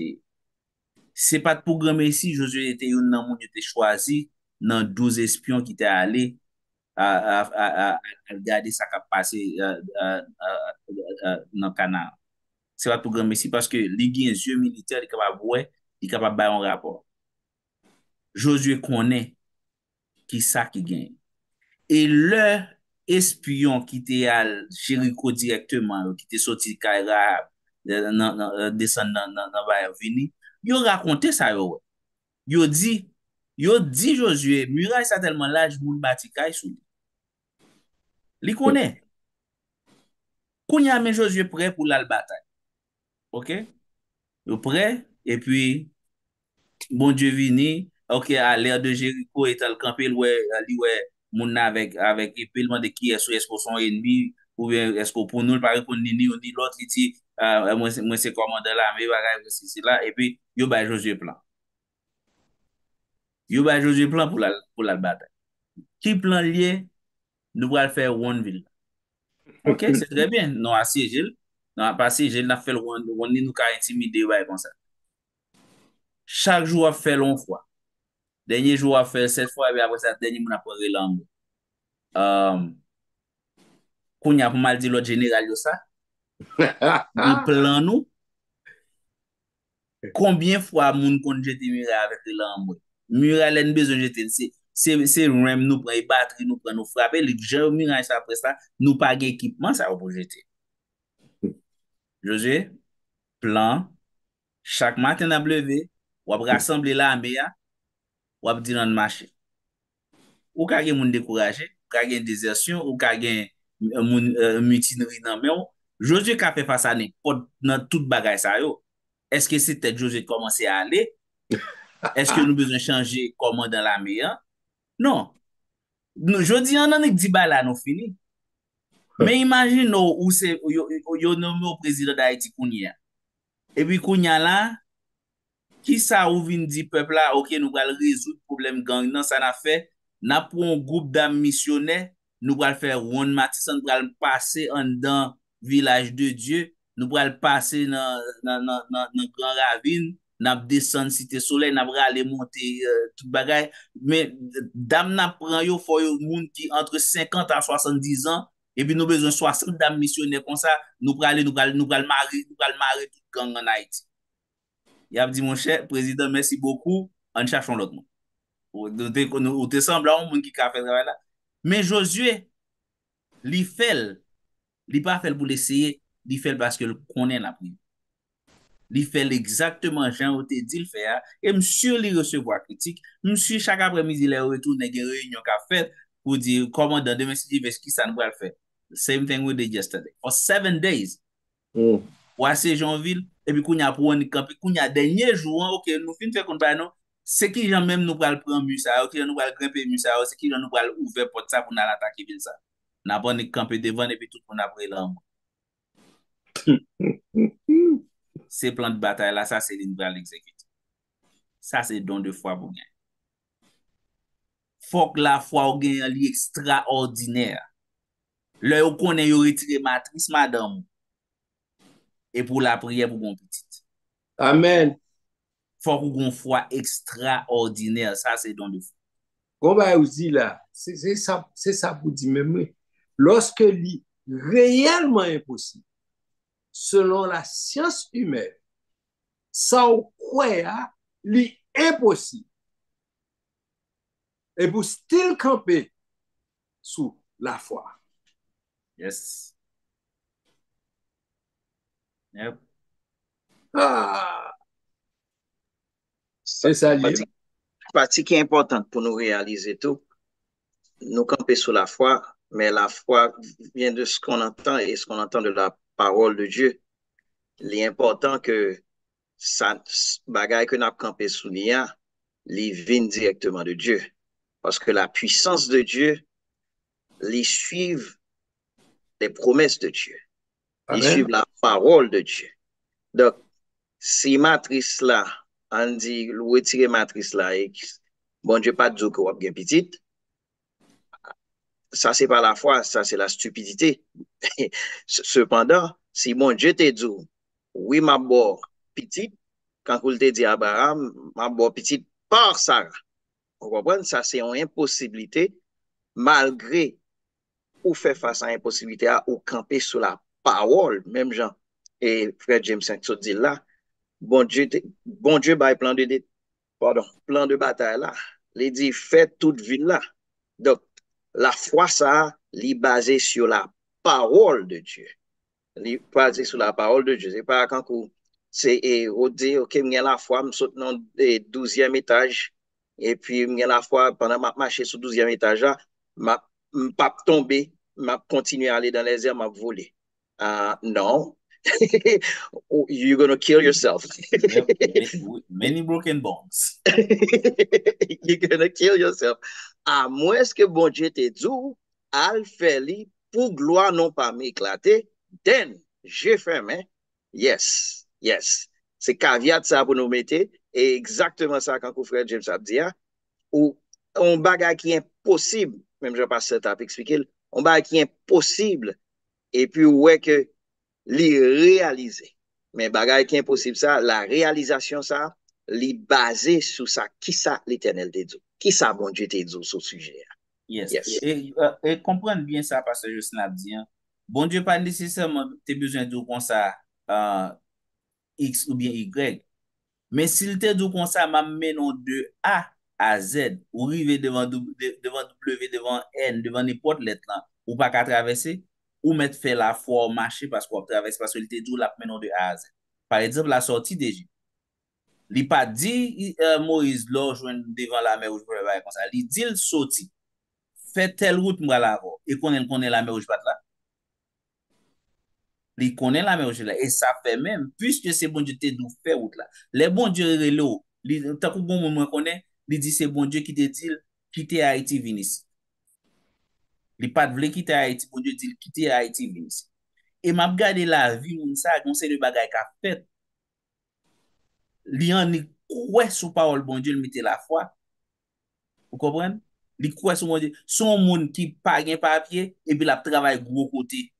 C'est pas de programme ici, Josué était un homme qui était choisi dans 12 espions qui étaient allés à regarder ça qui a passé dans le canal. C'est pas de programme ici parce que les yeux militaires, il est capable de voir, il est capable de faire un rapport. Josué connaît qui ça qui gagne. Et le espion qui était à Jéricho directement, qui était sorti de Kaira, descendre dans Vini, il a raconté ça. Il dit Josué, muraille ça tellement large, moun bati kay sou li. Li connaît. Kounya men Josué prêt pour la bataille. OK? Il prêt et puis bon Dieu vini, OK, à l'air de Jéricho et tel campé ouais moun avec épée de qui est-ce qu'on son ennemi ou bien est-ce qu'on pour nous pas répondre ni l'autre il dit moi c'est commandant là mais bagay c'est là et puis yo ba Josué plan. Yo ba Josué plan pour la bataille. Qui plan lié nous allons faire one ville. OK, c'est très bien. Non assiégé, non pas assiégé, n'a fait one nous ka intimider ouais comme ça. Chaque jour a fait long fois. Dernier jour a fait 7 fois et après ça dernier moun a parlé langue. Kounya pour mal dire l'autre général yo ça. Nous plan nous combien fois moun kon jete muraille avec le langue. Muraille en besoin jeter c'est rem nous prend batterie nous prend nous frapper les gens muraille ça après ça nous pas équipement ça pour jeter. José plan chaque matin n'a levé ou rassembler l'armée ou dire dans marché. Ou ka gen moun découragé, ou ka gen désertion, ou ka gen moun mutinerie dans men. Josué ka fait face à n'importe dans toute bagaille ça yo. Est-ce que c'était Josué commencer à aller? Est-ce que nous besoin changer comment dans l'armée? Non. Nous jodi an nan di ba la nous fini. Mais imagine ou c'est yo nommé au président d'Haïti kounya. Et puis kounya là qui ça ou vin di peuple là OK nous allons résoudre problème gang non ça n'a fait n'a pour un groupe d'âmes missionnaires nous allons faire one Matissan nous allons passer en dans village de Dieu nous allons passer dans grand ravine n'a descendre cité soleil n'a aller monter toute bagaille mais dame n'a prend yo faut yo monde qui entre 50 à 70 ans et puis nous besoin 60 dames missionnaires comme ça nous aller nous allons marier toute gang en Haïti. Il a dit, mon cher président, merci beaucoup, en cherchant l'autre monde. Ou te semble un monde qui a fait travail là. Mais Josué, il pas fait pour l'essayer, il fait parce que le connaît la prière. Li fait exactement Jean ou te dit le faire et monsieur li recevoir critique monsieur chaque après-midi il retourne gen réunion qu'a fait pour dire commandant demain si veut qui ça nous va le faire same thing we did yesterday for 7 days ou à Saint-Jeanville et puis kounya pour on camper kounya dernier jour OK nous fin fait qu'on ba non c'est qui gens même nous pral prendre musa OK nous pral grimper musa c'est qui gens nous pral ouvrir porte ça pour nous attaquer ville ça n'a pas ni camper devant et puis tout le monde après l'homme ces plans de bataille là ça c'est une pral exécuter. Ça, c'est don de foi pour gagner. Faut que la foi ou gagne li extraordinaire. Le ou connaît yo retire matrice madame et pour la prière pour gon petite. Amen. Faut qu'on gon foi extraordinaire. Ça, c'est don de foi. Qu'on va aussi là, c'est ça pour dire même. Lorsque li réellement impossible, selon la science humaine, ça ou quoi li impossible. Et pour still camper sous la foi. Yes. Yep. Ah, c'est ça lié. Partie qui est importante pour nous réaliser tout, nous camper sous la foi, mais la foi vient de ce qu'on entend et ce qu'on entend de la parole de Dieu. L'important que ça bagaille que nous campé sous l'IA, les vient directement de Dieu. Parce que la puissance de Dieu, les suivent les promesses de Dieu. Ils suivent la parole de Dieu. Donc, si matrice là, on dit, retirer matrice là, et bon Dieu pas dit que vous avez petite, ça c'est pas la foi, ça c'est la stupidité. Cependant, si mon Dieu te dit, oui, ma bo petite, quand vous te dit Abraham, ma bo petite par Sarah. Vous comprenez? Ça c'est une impossibilité, malgré ou faire face à l'impossibilité ou camper sur la parole, même Jean et frère James Saint dit là, bon Dieu, plan de bataille là, il dit fait toute ville là. Donc, la foi ça, est basée sur la parole de Dieu. Est basée sur la parole de Dieu. C'est pas quand c'est on dit OK, j'ai la foi, je saute dans le 12e étage et puis j'ai la foi pendant ma marcher sur 12e étage là, m'a pas tomber, m'a continuer à aller dans les airs, m'a voler. Non. You're going to kill yourself. Yep. Many broken bones. You're going to kill yourself. À moins que bon Dieu te dit, al fait pour gloire non pas m'éclater, then j'ai fait, mais yes, yes. C'est caveat ça pour nous mettre, et exactement ça quand frère James a dit, ou on bagage qui est impossible, même je passe ça à expliquer, on bagage qui est impossible, et puis ouais que li réaliser. Mais bagay qui est impossible ça, la réalisation ça, li basé sur ça, qui ça l'Éternel te dit, qui ça bon Dieu te dit sur ce sujet. Yes. Et comprendre bien ça parce que je snap dit, bon Dieu pas nécessairement t'as besoin de comme ça X ou bien Y. Mais s'il te dit comme ça, m'amène de A à Z, ou arriver devant W, devant N, devant n'importe lettre là, ou pas qu'à traverser, ou mettre faire la foi marcher parce qu'on traverse, parce qu'il te dit la mène de A à Z. Par exemple, la sortie d'Égypte. Il pas dit Moïse là devant la mer où je peux faire comme ça. Il dit il sorti. Fait telle route moi là et connaît la mer où je pas là. Il connaît la mer où je là et ça fait même puisque c'est bon Dieu te dit faire route là. Les bon Dieu relo, tant que bon monde connaît, il dit c'est bon Dieu qui te dit quitter Haïti venir ici. Il pas de quitter Haïti, bon Dieu dit quitter Haïti venir ici. Et m'a regardé la vie moun ça, conseil de bagay qu'a fait. Li an ni quoi sous parole bon Dieu, il mettait la foi. Vous comprenez? Li quoi sous mon Dieu, son monde qui pas gen papier et puis la travail gros côté.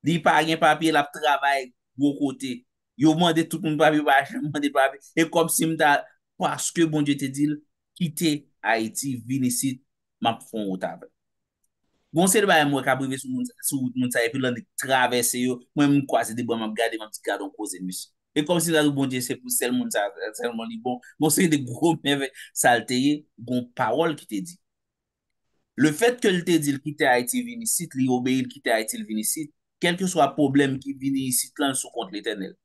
Li pas gen papier, la travail gros côté. Yo demandé tout le monde papier, pas demandé papier. Et comme si m'ta parce que bon Dieu te dit quitter Haïti, venir ici, m'a font au table. Bon c'est ba moi ka privé sous moun sa et puis là traverser yo, moi me croiser des bon m'a regarder m'a petit gardon cause monsieur. Et comme si là bon Dieu c'est pour seul monde ça seulement li bon c'est des gros merveilles salté bon parole qui te dit. Le fait que il te dit quitter Haïti venir ici, li obéir quitter Haïti venir ici, quel que soit problème qui vient ici, là, sous contre l'Éternel.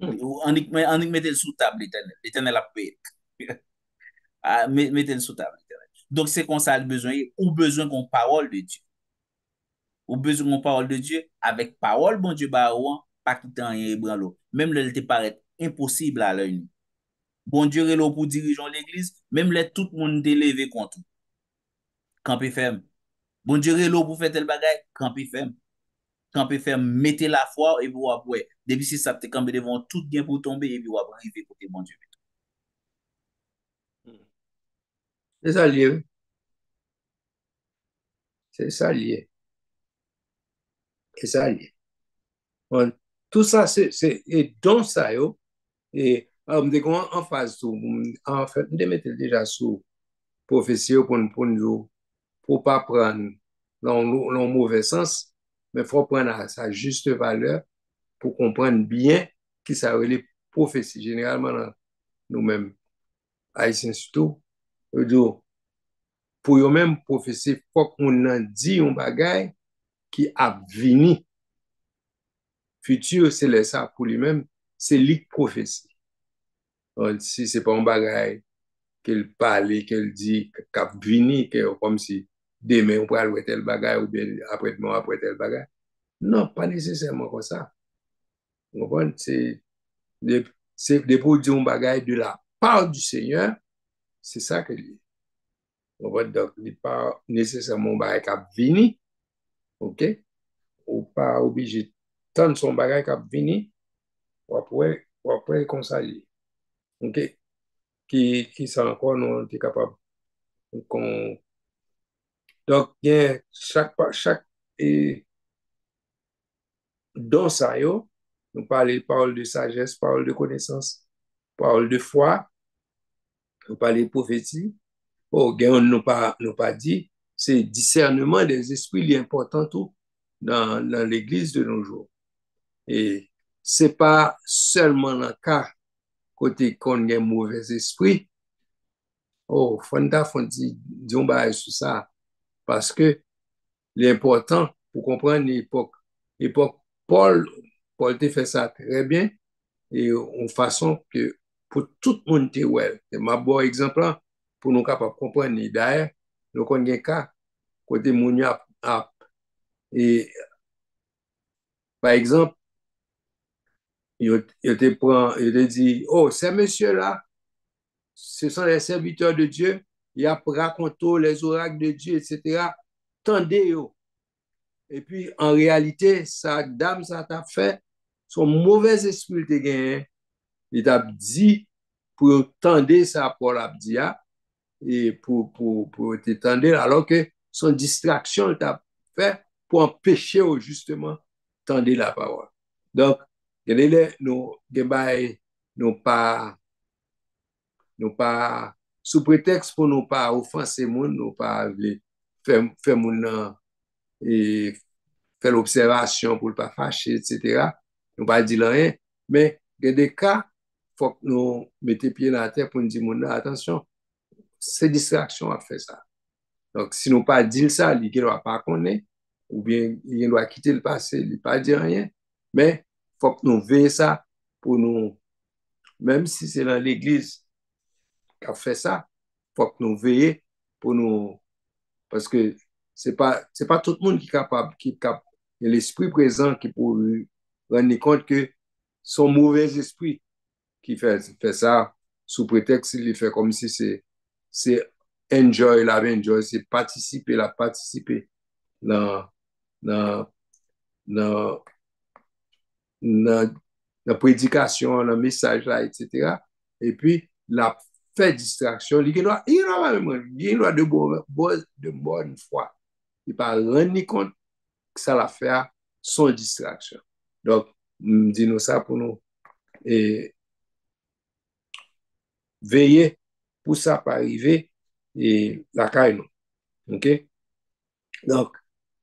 On y mette le sous table l'Éternel. L'Éternel a payé. Mettez le sous table l'Éternel. Donc, c'est qu'on ça le besoin, ou besoin qu'on parole de Dieu. Ou besoin qu'on parole de Dieu, avec parole, bon Dieu, bah, ou, pas quitter rien ébranlo. Même le te paraît impossible à l'œil nu. Bon Dieu est là pour diriger l'église, même là, tout le monde est levé contre. Campé ferme. Bon Dieu est là pour faire tel bagage, campé ferme. Campé ferme, mettez la foi et puis après. Depuis si ça te campé devant tout bien pour tomber et puis vous arriver côté bon Dieu. C'est ça lié. C'est ça lié. C'est ça lié. Bon, tout ça, et donc ça, yo, et en phase sous, en fait, je mettre déjà sous prophétie pour nous, pour pas prendre dans mauvais sens, mais il faut prendre à sa juste valeur pour comprendre bien qui ça les prophéties. Généralement, nous-mêmes, haïtiens surtout, pour eux-mêmes, prophétie, il faut qu'on en dit un bagage qui a venu. Futur, c'est ça pour lui-même, c'est lui prophétie. Donc, si c'est pas un bagage qu'elle parle, qu'elle dit, qu'elle vini, comme si demain on pourrait tel bagage ou bien après-demain après tel bagage. Non, pas nécessairement comme ça. Vous comprenez? C'est pour dire un bagage de la part du Seigneur, c'est ça que dit. Vous comprenez? Donc, il n'est pas nécessairement un bagage qui a vini, ok? Ou pas obligé de tendre son bagage qui a vini, ou après comme ça, ok? Qui sont encore non est capable. Donc, il y a chaque et dans ça, yo, nous parlons de sagesse, parole de connaissance, parole de foi, nous parlons de prophétie. Oh, on nous pas dit, c'est discernement des esprits l'important tout dans l'église de nos jours. Et c'est pas seulement dans le cas côté qu'on a un mauvais esprit. Oh, Fonda Fondi, disons sur ça. Parce que l'important pour comprendre l'époque Paul te fait ça très bien et en façon que pour tout le monde te ouais. Et ma bon exemple là, pour nous capables comprendre d'ailleurs, nous connaissons cas côté moun et par exemple, il te dit, oh, ces messieurs-là, ce sont les serviteurs de Dieu, ils racontent les oracles de Dieu, etc. Tendez-yo. Et puis, en réalité, sa dame, ça t'a fait, son mauvais esprit te gagné. Il t'a dit pour tendre ça pour l'abdia et pour te tendre, alors que son distraction t'a fait pour empêcher justement tendre la parole. Donc, nous, nous pas, sous prétexte pour nous pas offenser moun, nous pas faire moun et faire l'observation pour ne pas fâcher, etc. Nous ne pas dire rien, mais il y a des cas, il faut que nous mettions pied dans la terre pour nous dire, attention, c'est distraction à faire ça. Donc, si nous ne pas dire ça, il ne doit pas connaître, ou bien il doit quitter le passé, il ne pas dire rien, mais il faut que nous veillions ça pour nous, même si c'est dans l'église qui a fait ça, il faut que nous veillions pour nous, parce que c'est pas tout le monde qui est capable, il y a l'esprit présent qui peut rendre compte que son mauvais esprit qui fait ça sous prétexte il fait comme si c'est enjoy la enjoy, c'est participer dans dans dans dans la prédication, dans le message là, etc. Et puis la fait distraction, il doit de bonne foi. Il pas rendre compte que ça la fait sans distraction. Donc, dis-nous ça pour nous et veiller pour ça pas arriver et la caille nous. OK? Donc,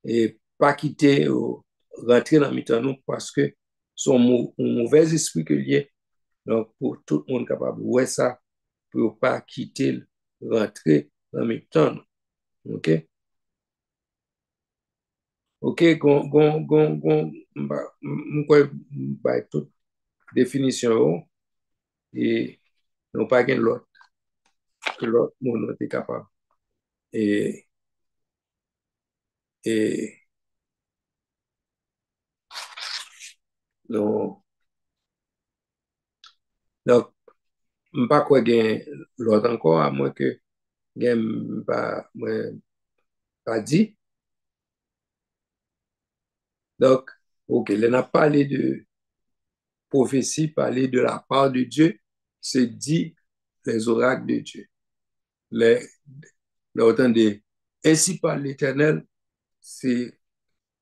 et pas quitter ou rentrer dans le temps nous parce que son mauvais esprit que lié. Donc, pour tout le monde capable de voir ça, pour pas quitter, rentrer dans le temps nous. OK? Ok, mba tout définition yo, et non pas gen l'autre, que l'autre monde est capable. Et, et non, donc, mpa quoi gen l'autre encore, à moins que gen pas dit. Donc, ok, on a parlé de prophétie, parlé de la part de Dieu, c'est dit les oracles de Dieu. Les, autant de ainsi par l'Éternel, c'est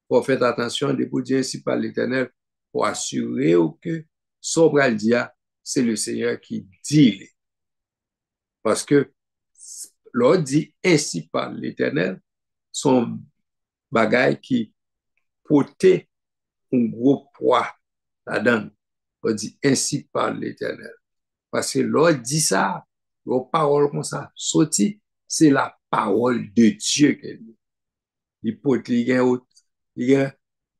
pour faire attention de pour dire ainsi par l'Éternel, pour assurer que Sobral dia, c'est le Seigneur qui dit. Parce que l'on dit ainsi par l'Éternel, son bagage qui portait un gros poids là-dedans. On dit ainsi par l'Éternel. Parce que l'on dit ça, l'on parole comme ça, sorti, c'est la parole de Dieu qu'elle dit. Il porte, il y a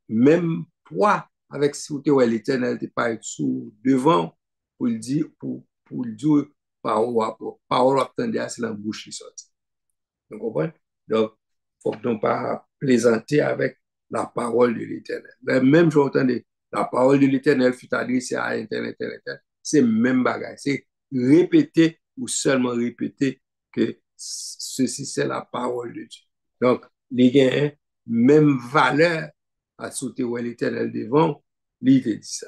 même poids avec si vous avez l'Éternel qui pas sous devant pour le dire, pour le dire, parole attendue, c'est la bouche qui sort. Vous comprenez? Donc, il ne faut donc pas plaisanter avec la parole de l'Éternel. Même je entends la parole de l'Éternel fut adressée à Internet, c'est même bagage. C'est répéter ou seulement répéter que ceci, c'est la parole de Dieu. Donc, les gains, même valeur à sauter où l'Éternel devant, lui, il dit ça.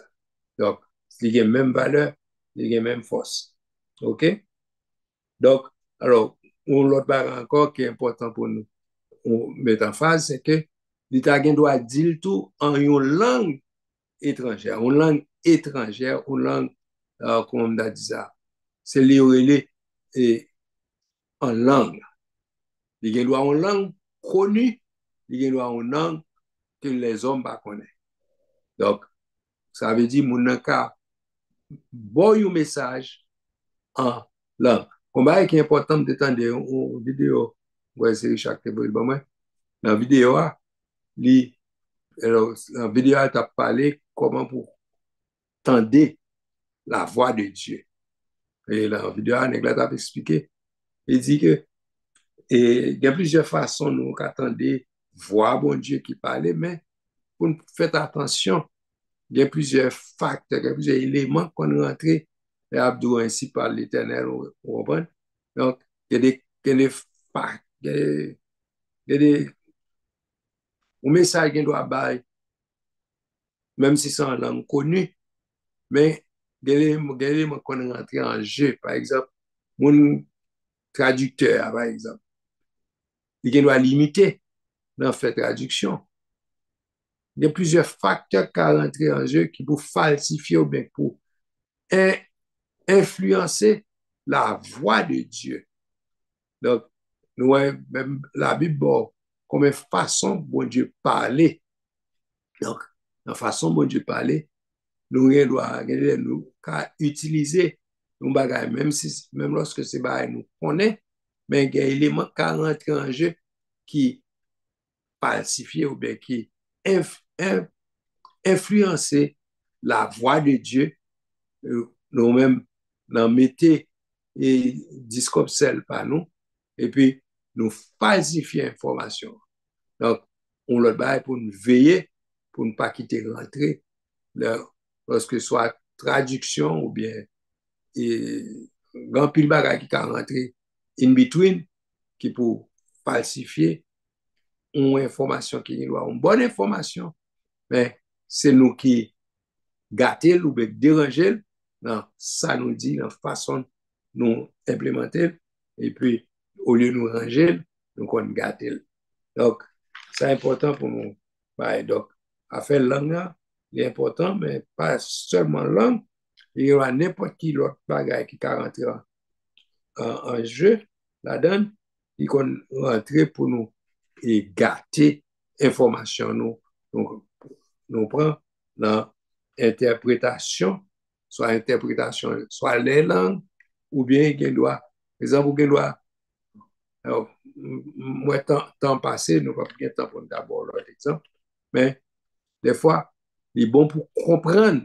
Donc, les gains, même valeur, les gains, même force. OK? Donc, alors, l'autre barre encore qui est important pour nous mettre en phase, c'est que l'État doit dire tout en une langue étrangère, une langue, comme on a dit ça, c'est l'IOLE et en langue. Il doit une langue connue, il doit une langue que les hommes ne connaissent. Donc, ça veut dire, mon cas, bon un message en langue. Comme qui est important de t'entendre une vidéo, ouais, c'est Richard Teboul, dans la vidéo, la vidéo t'a parlé comment pour tendre la voix de Dieu. Et la vidéo, on a expliqué. Il dit que il y a plusieurs façons nous attendre voir bon Dieu qui parle, mais pour nous faire attention, il y a plusieurs facteurs, il y a plusieurs éléments qu'on rentre et Abdou ainsi par l'Éternel, vous comprenez? Donc, il y a des facts, il y a des messages qui doivent bailler, même si c'est en langue connue, mais il y a des éléments qu'on rentre en jeu. Par exemple, mon traducteur, par exemple, il doit limiter dans la traduction. Il y a plusieurs facteurs qui rentrent en jeu qui peuvent falsifier ou bien pour influencer la voix de Dieu. Donc, nous même la Bible, bon, comme une façon bon Dieu parler. Donc, la façon bon Dieu parler, nous nous utiliser nos bagages, même lorsque ces bagages nous connaissent, mais il y a des éléments qui rentrent en jeu qui falsifient ou bien qui influencer la voix de Dieu, nous-mêmes, nous mettons et discopsel par nous, et puis nous falsifions l'information. Donc, on le bail pour nous veiller, pour ne pas quitter rentrer, lorsque soit traduction ou bien grand pile bagage qui a rentré in between, qui pour falsifier une information qui est une bonne information, mais c'est nous qui gâter ou bien déranger, non, ça nous dit la façon nous implémenter, et puis au lieu de nous ranger, nous on gâter. Donc, c'est important pour nous. Donc, à faire langue, c'est important, mais pas seulement langue, il y aura n'importe qui l'autre bagage qui peut rentrer en jeu là-dedans, qui peut rentrer pour nous et gâter information nous prend dans interprétation, soit les langues, ou bien il doit, par exemple, il doit, moi, temps passé, nous n'avons pas de temps pour d'abord l'autre exemple, mais des fois, il est bon pour comprendre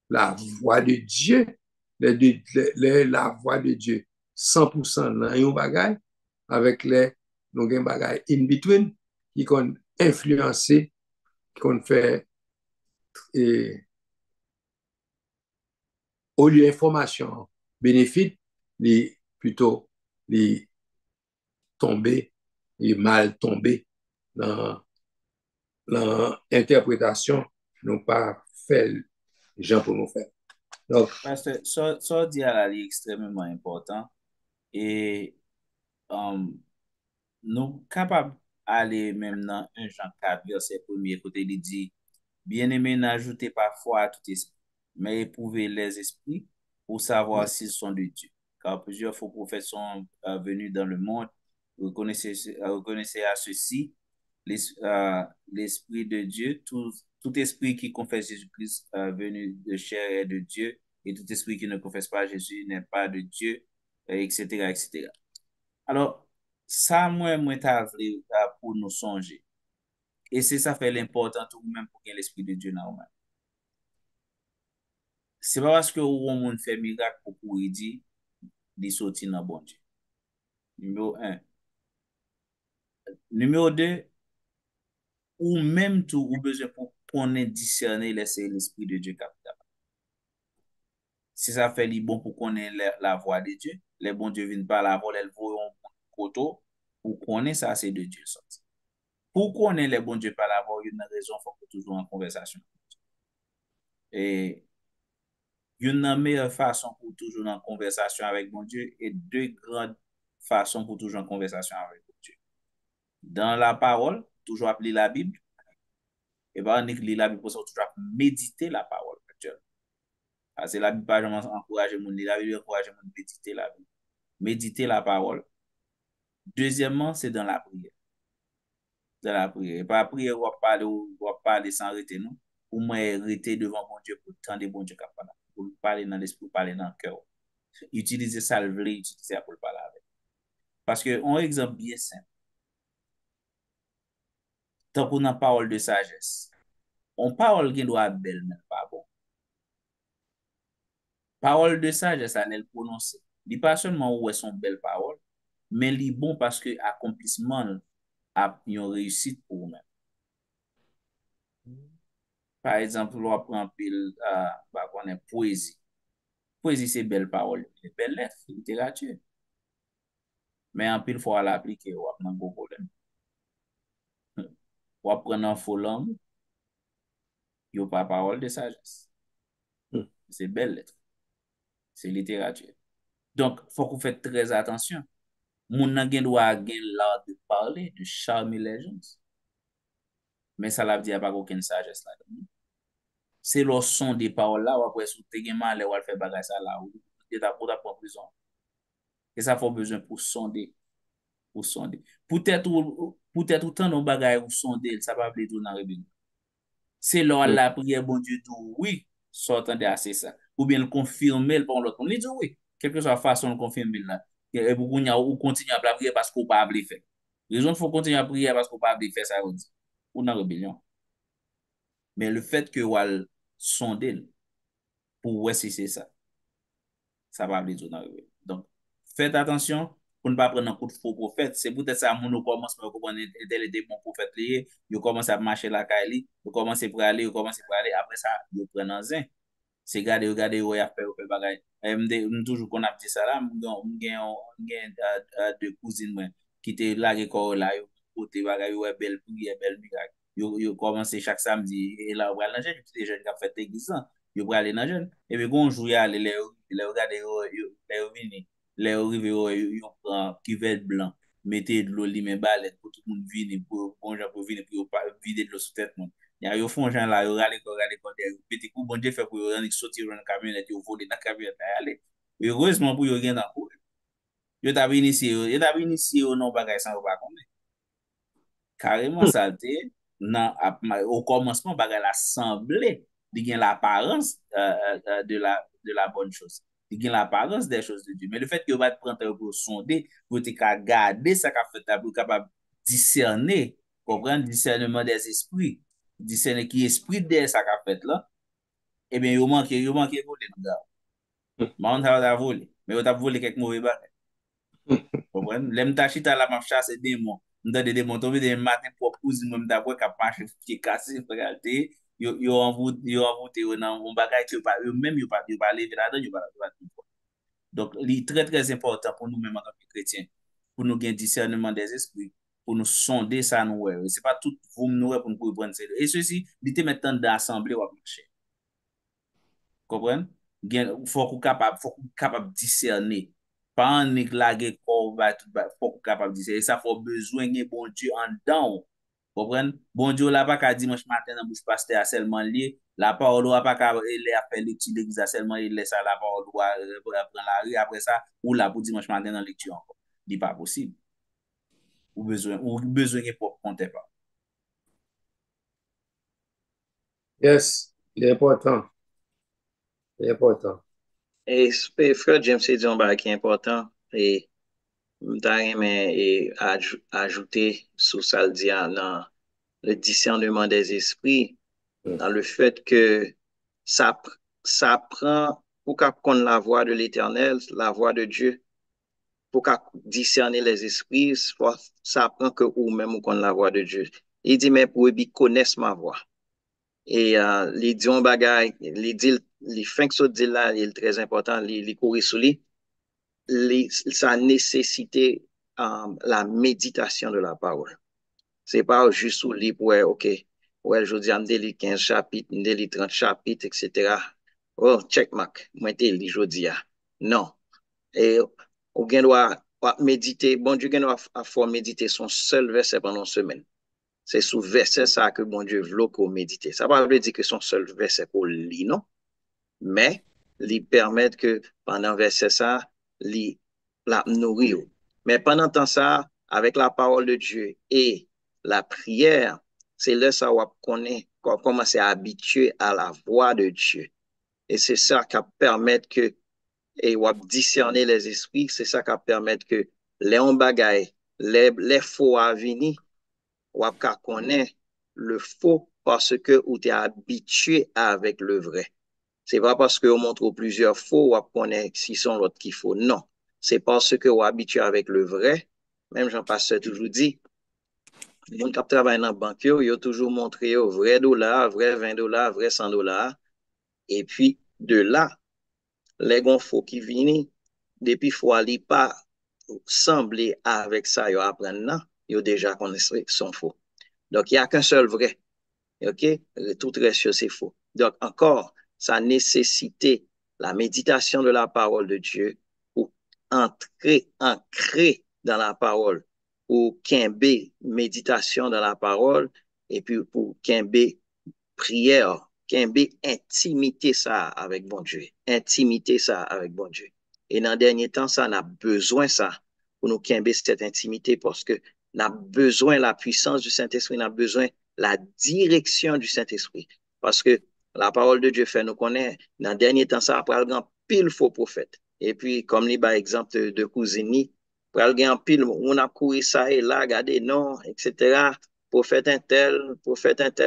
la voix de Dieu, la voix de Dieu 100% dans un bagage avec les donc un bagage in between qui qu'on influencer, qui qu'on fait et, au lieu d'information bénéfique, les plutôt les tomber et mal tomber dans l'interprétation, non pas fait gens pour nous faire. Donc, Parce que ça dit à la li extrêmement important et nous capables aller même dans un Jean 4, verset 1er, côté il dit, bien-aimé, n'ajoutez pas foi à tout esprit, mais éprouvez les esprits pour savoir s'ils sont de Dieu. Car plusieurs faux prophètes sont venus dans le monde. Reconnaissez à ceci l'Esprit de Dieu, tout esprit qui confesse Jésus-Christ venu de chair et de Dieu, et tout esprit qui ne confesse pas Jésus n'est pas de Dieu, etc., etc. Alors, ça, moi, t'as vle pour nous songer. Et c'est ça fait l'important tout même pour qu'il y ait l'Esprit de Dieu dans nous. C'est pas parce que ou on fait miracle pour il dit, il sorti dans bon Dieu. Numéro un. Numéro deux, ou même tout, ou besoin pour qu'on ait discerner l'Esprit de Dieu capital. Si ça fait li bon pour qu'on ait la voix de Dieu, les bons Dieu viennent par la voix, elles vont koto, pour qu'on ait ça, c'est de Dieu sorti. Pour qu'on ait les bons Dieu par la voix, il y a une raison, il faut que toujours en conversation. Et une meilleure façon pour toujours en conversation avec mon Dieu et deux grandes façons pour toujours en conversation avec mon Dieu. Dans la parole, toujours appeler la Bible, et bien, on écrit la Bible pour ça, toujours méditer la parole. Parce que la Bible, pas jamais encourager mon la Bible encourage mon méditer la Bible. Méditer la parole. Deuxièmement, c'est dans la prière. Dans la prière. Et pas prière, on va parler sans arrêter, non? Ou moins arrêter devant mon Dieu pour tendre bon Dieu capable. Pour parler dans l'esprit, pour parler dans le cœur. Utiliser ça, le vrai, utiliser ça pour le parler avec. Parce que, un exemple bien simple. Tant qu'on a parole de sagesse. On parole qui doit être belle, mais pas bon. Parole de sagesse, elle est prononcée. Il pas seulement où est son belle parole, mais il est bon parce que accomplissement a une réussite pour nous-mêmes. Par exemple, on prend pile, on est poésie. Poésie, c'est belle parole, belle lettre, littérature. Mais en pile, il faut l'appliquer, on a un gros problème. On prend un faux langue, il n'y a pas parole de sagesse. C'est belle lettre. C'est littérature. Donc, il faut qu'on fasse très attention. Moun nan gen doit gen l'art de parler, de charmer les gens. Mais ça l'a dit pas aucune sagesse là-dedans. C'est le son des paroles là, ou après, si tu gen mal, ou fait bagay ça là, ou tu as pour prison. Et ça faut besoin pour sonder. Pour sonder. Peut-être autant de bagay ou sonder, ça va appeler tout dans le c'est là la prière, bon Dieu, dit oui, sortant de assez ça. Ou bien le confirmer par l'autre. On dit oui, quelle que soit la façon de confirmer là. Et pour qu'on ou continue à prier parce qu'on pas à faire. Raison faut continuer à prier parce qu'on pas à faire ça, on dit. Ou dans rébellion. Mais le fait que wal sonder pour voir si c'est ça, ça va appeler tout dans rébellion. Donc, faites attention pour ne pas prendre un coup de faux prophète. C'est peut-être ça, mon commence à comprendre tel était bon prophète lié, il commence à marcher la caille, il commence à aller, après ça, il prend un zin. C'est regarder, où il a fait bagay. Toujours qu'on a dit ça là, m'gen deux cousines moi qui étaient là là, yo côté bagay, yo belle prière, belle miracle. Yo commencé chaque samedi et là on va dans jeune, des jeunes qui a fait église, yo pour aller dans jeune. Et puis gon jour y aller les regarder les vini, les arrivé yo prend cuvette blanc, mettez de l'eau limé balette pour tout le monde venir pour bon gens pour venir pour vider de l'eau sous tête monde. Yo font gens là, yo rale ko petit coup bon Dieu fait pour yo rendre sortir dans camionnette, yo voler dans camionnette aller. Heureusement pour yo gen dans cour. Yo t'a initié non bagay sans pas connaître. Carrément salté nan au commencement bagay la semblé di gen l'apparence de la bonne chose. Di gen l'apparence des choses de Dieu. Mais le fait que vous va prendre pour sonder, pour te garder ça qu'a fait pour capable discerner, comprendre discernement des esprits. discerner qui esprit de ça qu'a fait là, eh bien, yo manqué voler dans gars. Man ça a volé, mais yo t'a volé quelques mauvais bagages. Comprenez? L'aime ta chita la m'a chasse démon. M'da des démons tomber des matin pour cousine moi m'da voir cap marcher qui cassé réalité. Yo envoûté dans un bagage que pas eux même yo pas lever là-dedans, yo pas. Donc, il est très, très important pour nous, même en tant que chrétiens, pour nous gagner discernement des esprits, pour nous sonder ça, nous. Ce n'est pas tout vous nous pour nous comprendre. Et ceci, il était maintenant d'assemblée ou à marcher. Comprenez? Faut qu'on capable de discerner. Pas en éclaguer corps, faut qu'on capable de discerner. Et ça, faut besoin de bon Dieu en dedans. Comprenez? Bon Dieu, là, pas qu'à dimanche matin, dans bouche pasteur seulement lié. La parole, ou pas qu'à faire l'étude de l'église seulement, il laisse la parole, ou prendre la rue après ça, ou là, pour dimanche matin, dans lecture encore. Ce pas possible. Ou besoin de pour compter pas. Yes, il est important. Il est important. Et frère James, c'est un bagage qui est important. Et ajouter sous ça le dit dans le discernement des esprits, dans le fait que ça, ça prend pour qu'on la voix de l'Éternel, la voix de Dieu, pour qu'on discerner les esprits, ça prend que ou même qu'on la voix de Dieu. Il dit, mais pour qu'ils connaissent ma voix. Et les dit un bagage, les fins que ça dit là, il est très important, les courir sous lui, ça nécessite la méditation de la parole. C'est pas juste sous lui pour, OK, ouais, je dis, je lis 15 chapitres, je lis 30 chapitres, etc. Oh, check mark, moi, je lis, je dis, non. Et on doit méditer, bon Dieu, doit faire méditer son seul verset pendant une semaine. C'est sous verset ça que bon Dieu veut qu'on médite. Ça ne veut pas dire que son seul verset qu'on lit, non? Mais, il permet que pendant verset ça, il la nourrir. Mais pendant temps ça, avec la parole de Dieu et la prière, c'est là ça qu'on commence à habituer à la voix de Dieu. Et c'est ça qui permet que, et on discerner les esprits, c'est ça qui permet que les bagailles, les faux à venir, on connaît le faux parce que on est habitué avec le vrai. C'est pas parce qu'on montre plusieurs faux ou connaît si sont l'autre qui faut. Non. C'est parce que on est habitué avec le vrai. Même Jean-Pasteur toujours dit, les gens qui travaillent dans la banque, ils ont toujours montré vrai dollar, vrai $20, vrai $100. Et puis, de là, les gens faux qui viennent, depuis faut aller pas sembler avec ça, ils apprennent, ils déjà connaissent son faux. Donc, il n'y a qu'un seul vrai. OK? Tout reste, c'est faux. Donc, encore, ça nécessitait la méditation de la parole de Dieu pour ancrer dans la parole, pour qu'imber méditation dans la parole, et puis pour qu'imber prière, qu'imber intimité ça avec bon Dieu. Intimité ça avec bon Dieu. Et dans le dernier temps, ça, on a besoin ça pour nous qu'imber cette intimité parce que on a besoin de la puissance du Saint-Esprit, on a besoin la direction du Saint-Esprit. Parce que la parole de Dieu fait nous connaître, dans le dernier temps, ça après le grand pile faux prophète. Et puis, comme les par exemple de cousini, pour le grand pile, on a couru ça et là, regardez, non, etc. Prophète un tel,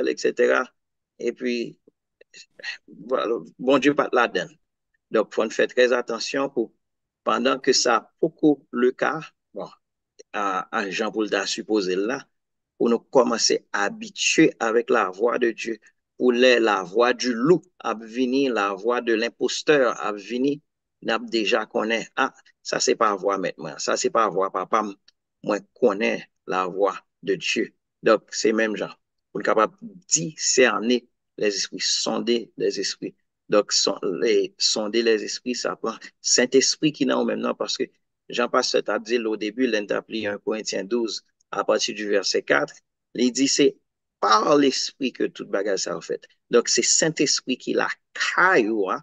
etc. Et puis, voilà, bon Dieu pas la donne. Donc, il faut faire très attention pour, pendant que ça, beaucoup le cas, bon, à Jean-Paul a supposé là, pour nous commencer à habituer avec la voix de Dieu, pour la voix du loup à venir, la voix de l'imposteur à venir, n'a déjà connaît, ah, ça c'est pas voix maintenant, ça c'est pas voix papa, moi connais la voix de Dieu. Donc, c'est même genre, pour être capable de discerner les esprits, sonder les esprits. Donc, sonder les esprits, ça prend Saint-Esprit qui n'a au même nom parce que Jean-Pasteur t'a dit au début, l'intapli 1 Corinthiens 12, à partir du verset 4, il dit c'est par l'esprit que toute bagage ça fait. Donc, c'est Saint-Esprit qui l'a caillou, hein?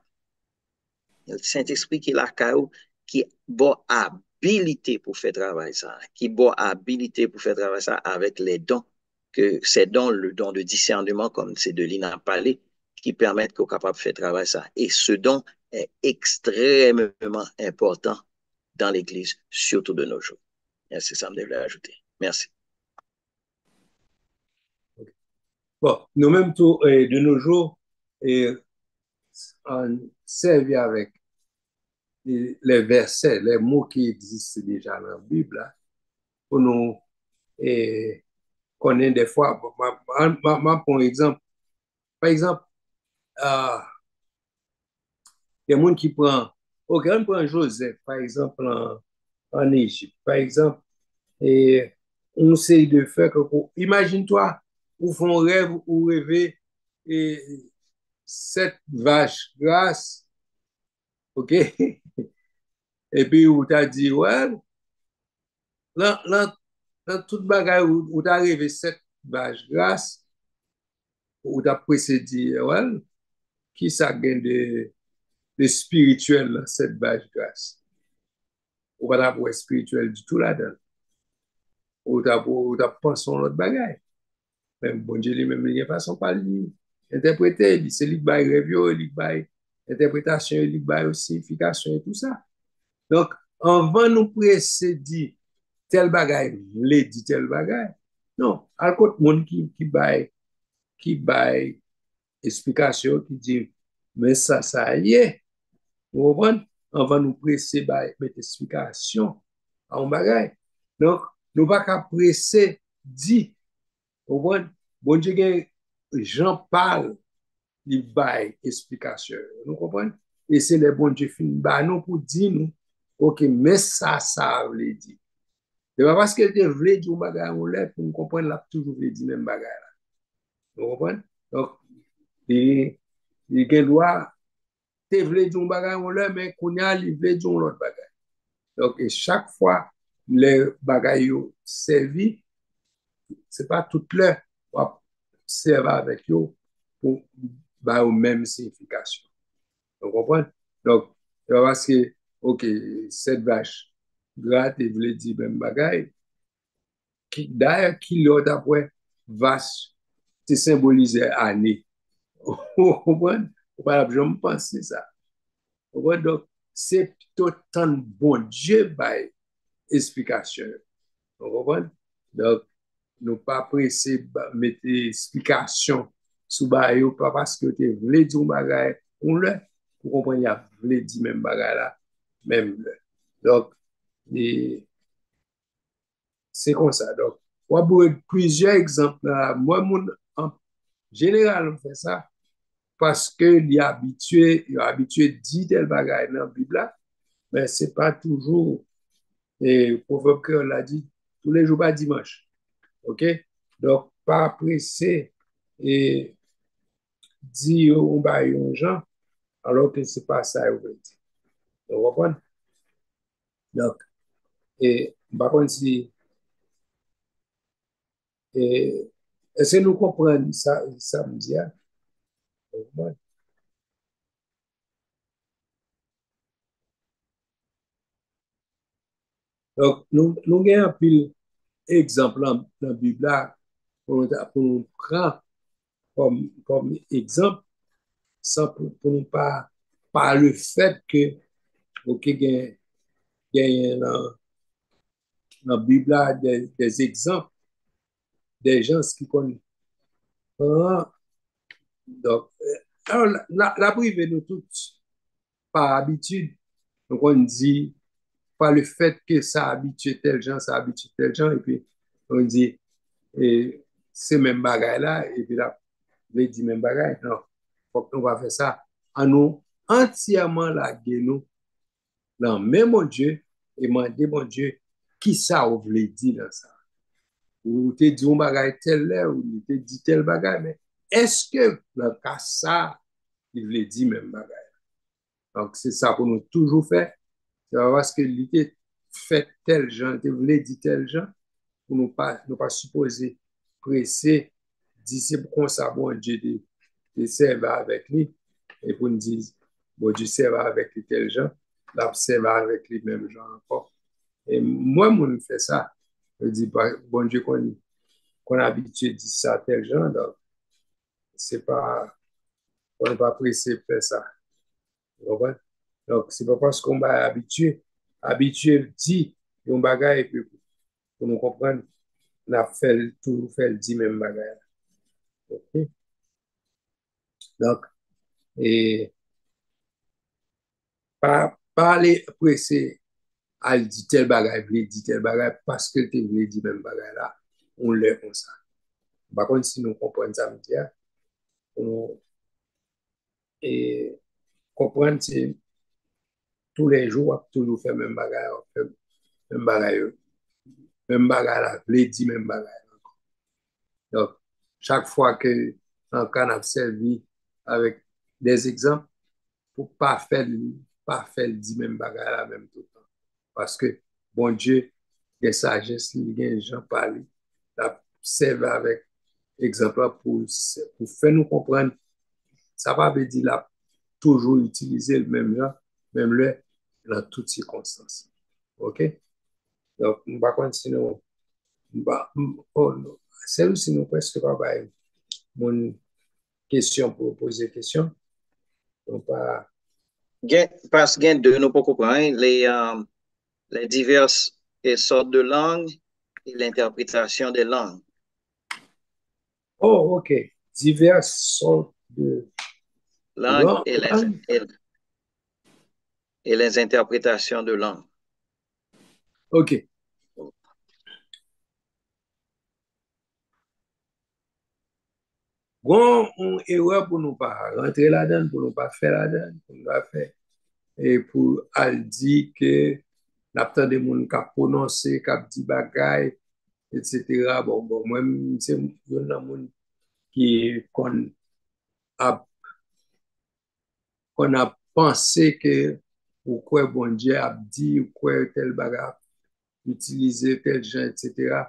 Saint-Esprit qui l'a caillou, qui bon habilité pour faire travail ça, qui bon habilité pour faire travail ça avec les dons, que c'est dans le don de discernement, comme c'est de Lina parlé, qui permettent qu'on est capable de faire travail ça. Et ce don est extrêmement important dans l'Église, surtout de nos jours. C'est ça que je voulais ajouter. Merci. Bon, nous-mêmes, de nos jours, et, on servi avec les versets, les mots qui existent déjà dans la Bible, là, pour nous connaître des fois. Pour exemple, par exemple, euh, il y a des gens qui prennent, ok, on prend Joseph, par exemple, en Égypte, par exemple, et on essaye de faire que, imagine-toi, ou font rêve ou rêver, et cette vache grasse, ok, et puis où t'as dit, ouais, dans toute bagaille où t'as rêvé cette vache grasse, où t'as précédé, ouais, qui ça gagne de spirituel, là, cette vache grasse? Ou pas d'avoir spirituel du tout là-dedans. Ou t'as pensé l'autre bagaille. Même bon Dieu lui-même, il n'y a façon pas lui interpréter, c'est lui qui baille review, lui qui baille interprétation, lui qui baille signification et tout ça. Donc, avant nous précéder tel bagaille, vle dit tel bagaille, non, à côté monde qui baille explication, qui dit, mais ça y est, vous comprenez? Avant nous presser, mettre explication à un bagaille. Donc, nous pas qu'à presser, dit, vous comprenez? Bon Dieu, Jean parle, il baille explication. Nous comprenons? Et c'est les bons Dieu fin, bah, nous pour dire nous, ok, mais ça veut dire. C'est pas parce que tu voulais dire un bagage on lève pour nous comprendre, là, toujours voulu dire même bagage là. Vous comprenez? Donc, il y a droit, tu voulais dire un bagage on lève, mais qu'on y a, il voulait dire l'autre bagage. Donc, et chaque fois, les bagages servis, c'est pas toute l'heure, on va servir avec eux pour bah, aux mêmes significations. Vous comprenez? Donc, c'est pas parce que, ok, cette vache, gratte et voulait dire même bagaille, d'ailleurs, qui l'autre après, vache, c'est symbolisé année. Vous comprenez? Voilà, je me pense ça. Vous comprenez? Donc, c'est tout un bon Dieu, bah, explication. Vous comprenez? Donc, nous pas pressé mettre explication sous bail pas parce que tu voulais dire un bagage on le pour comprendre il a voulu dire même bagage là même le. Donc c'est comme ça. Donc on a plusieurs exemples là. Moi en général on fait ça parce que il est habitué de dire tel bagage dans la Bible là, mais c'est pas toujours et le proverbe que l'a dit tous les jours pas dimanche. OK? Donc, pas pressé et dire on va un gens alors que c'est pas ça vous veut dire. Vous comprenez? Donc, et par contre, si, et, est-ce que nous comprenons ça, ça me dit, hein? Donc, nous avons un pile exemple dans la Bible là, pour nous prendre comme exemple, sans pour nous pas, par le fait que, OK, il y a dans la Bible là, des exemples des gens qui connaissent. Ah, donc, alors, la privée, nous tous, par habitude, donc on dit, par le fait que ça habitue tel gens, ça habitue tel gens, et puis on dit, et c'est même bagaille là, et puis là, on dit même bagaille. Non, faut qu'on va faire ça en nous entièrement la nous dans même mon Dieu, et demander mon Dieu, qui ça vous voulez dire dans ça? Ou te dit un bagaille tel là, ou te dit tel bagaille, mais est-ce que dans le cas ça, il voulait dire même bagaille? Donc, c'est ça pour nous toujours faire. C'est parce que l'idée fait tel genre, il voulait dire tel genre, pour nous pas supposer presser, dire c'est pour ça, bon Dieu, de servir avec lui, et pour nous dire, bon Dieu, servir avec lui tel genre, là, servir avec lui même genre encore. Et moi, je fais ça. Je dis, bon Dieu, qu'on a habitué de dire ça tel genre, donc, c'est pas, on n'est pas pressé de faire ça. Donc, c'est pas parce qu'on va habitué dit un bagage, et puis pour nous comprendre, on a fait toujours fait le dit même bagage. Ok? Donc, et pas aller presser à dire tel bagage, voulait dire tel bagage parce que tu voulais dire même bagage là, on l'est comme ça. Par contre, si nous comprenons ça, me dire, on et comprendre c'est tous les jours, toujours faire même bagage, même bagage, même bagage là, voulait dire même bagage. Donc, chaque fois que un cas a servi avec des exemples, pour pas faire dire même bagage là même tout le temps. Parce que, bon Dieu, il y a sagesse, il y a gens parler, la serve avec exemple pour faire nous comprendre. Ça va veut dire là, toujours utiliser le même là, même le, dans toutes circonstances. OK? Donc, on va continuer. Oh, non. C'est aussi nous presque pas mon question pour poser question. Donc, pas. Parce que de nous pas comprendre les diverses sortes de langues et l'interprétation des langues. Oh, OK. Diverses sortes de Langues langues. et les interprétations de langues. OK. Bon, on erreur pour nous pas rentrer là-dedans, pour nous pas faire là-dedans, pour nous pas faire. Et pour al dire que l'aptan de moun ka prononce, ka di bagay, etc. Bon, moi, c'est yon nan moun qui qu'on a pensé que ou quoi bon Dieu a dit, ou quoi tel bagay, utiliser tel genre, etc.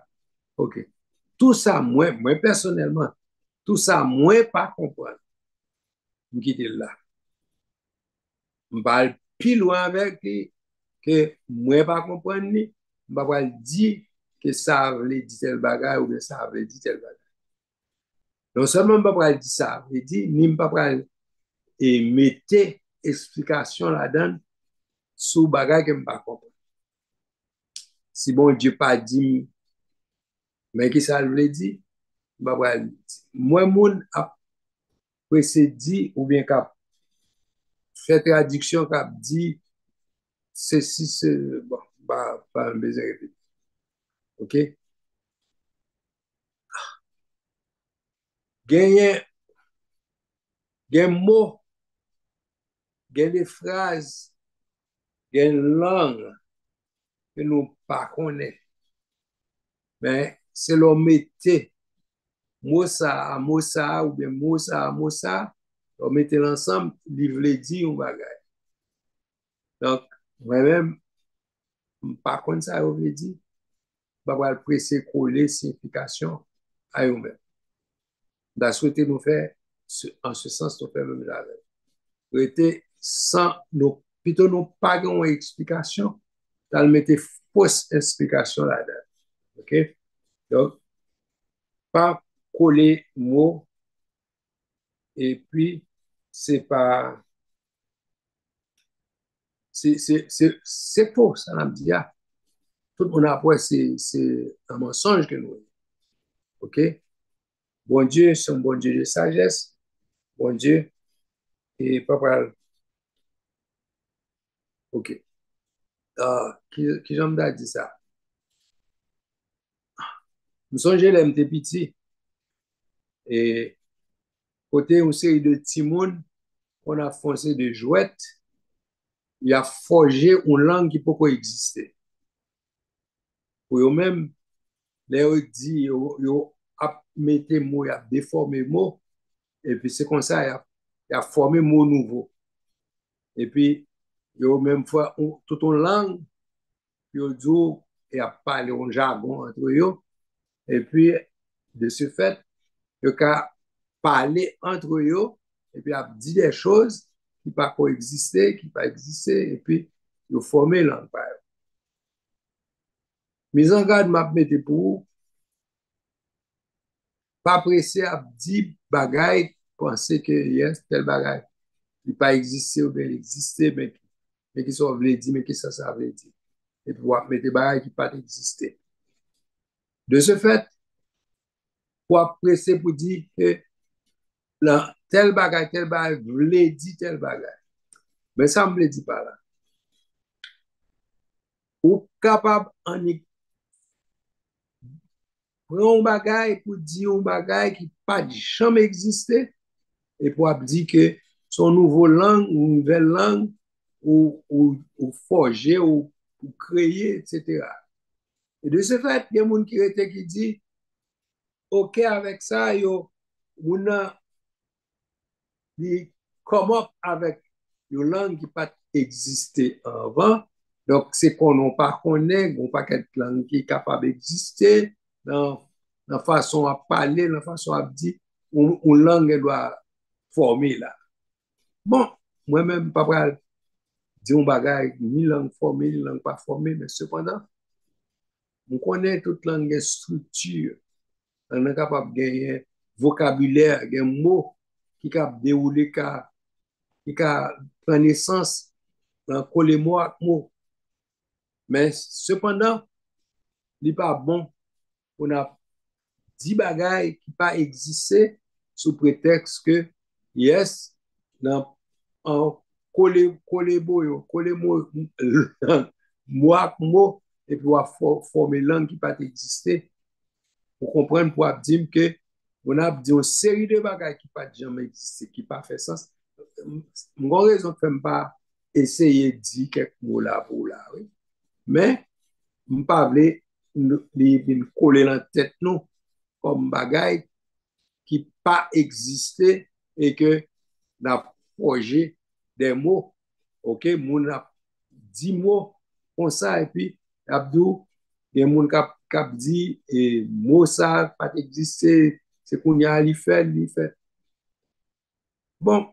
OK. Tout ça, moi personnellement, tout ça, moi pas comprendre. M'quitte là. M'parle plus loin avec lui que moi pas comprendre ni, m'pa pas dire que ça veut dire tel bagay ou que ça veut dire tel bagay. Non seulement m'pa pas dire ça, veut dire ni m'pa pas et mettre explication là-dedans sous bagay que m'pa comprendre. Si bon Dieu pas dit mais qui ça veut dire, m'pa pas dire. Moi moun a précédé ou bien qu'a fait traduction qu'a dit ceci c'est bon pas un besoin répéter. OK? Genyen gen mot, gen des phrases, gen langue que nous pas connaît. Mais c'est l'on mette mot ça à mot ça ou bien mot ça à mot ça, on mette l'ensemble, li vle di un bagay. Donc, moi-même, pas contre ça, on vle di, pas le presser coller signification à eux-mêmes. Da souhaité nous faire, en ce sens, nous faire même la rete sans nous, plutôt nous pas une explication, dans mettre fausse explication là-dedans. OK? Donc, pas coller mot, et puis, c'est pas, c'est faux, ça m'a dit, ah, tout le monde après, c'est un mensonge que nous. OK? Bon Dieu, c'est un bon Dieu de sagesse, bon Dieu, et papa, OK. Qui j'aime dit ça? Nous sommes les m'étais petit, et côté une série de timons, on a foncé de jouettes, il a forgé une langue qui peut pas exister. Pour eux-mêmes, les dit, yo a metté mot, il a déformé mot, et puis c'est comme ça, il a formé mot nouveau. Et puis, yo même fois, toute une langue, yo dit, il a parlé un jargon entre eux, et puis, de ce fait, yo a parlé entre eux, et puis a dit des choses qui pas coexister, qui pas exister, et puis, yo formé langue. Mise en garde m'a mette pour pas pressé à dire bagay, penser que yes, tel bagay, il pas exister ou bien il exister, mais qui sont voulu dire, mais qui ça veut dire. Et puis, mettre bagay qui pas exister. De ce fait, pour presser pour dire que tel bagay, vle di tel bagay. Men sa mle di pa la. Ou kapab anik pran bagay pou di yon bagay ki pa di chanm eksiste, et pou ap di ke son nouvo lang ou nouvel lang ou forje ou kreye, etc. Et de se fait, gen moun ki rete ki di, ok avec ça, yo, moun nan li come up avec yon langue qui pas existé avant. Donc, c'est qu'on n'a pas connaît, on pas quelque langue qui est capable d'exister dans la façon à parler, la façon à dire, une langue doit former là. Bon, moi-même, pas pral dire un bagage, ni langue formée, ni langue pas formée, mais cependant, on connaît toute langue et structure. On est capable de gagner vocabulaire, des mots qui cap dérouler, qui prend naissance dans coller mot à mot. Mais cependant, il n'est pas bon on a dit bagay qui pas existé sous prétexte que yes, dans en coller mot mot et puis former langue qui pas existé pour comprendre pour dire que on a dit une série de bagages qui pas jamais existé qui pas fait sens. Mon raison fait pas essayer de dire quelques mots là pour là, oui. Mais je pas vle li coller dans tête nous comme bagay qui pas existé et que n'a projet des mots. OK, moun a 10 mots comme ça et puis Abdou des moun kap dit et mot ça pas existé, c'est qu'on y a li fait. Bon,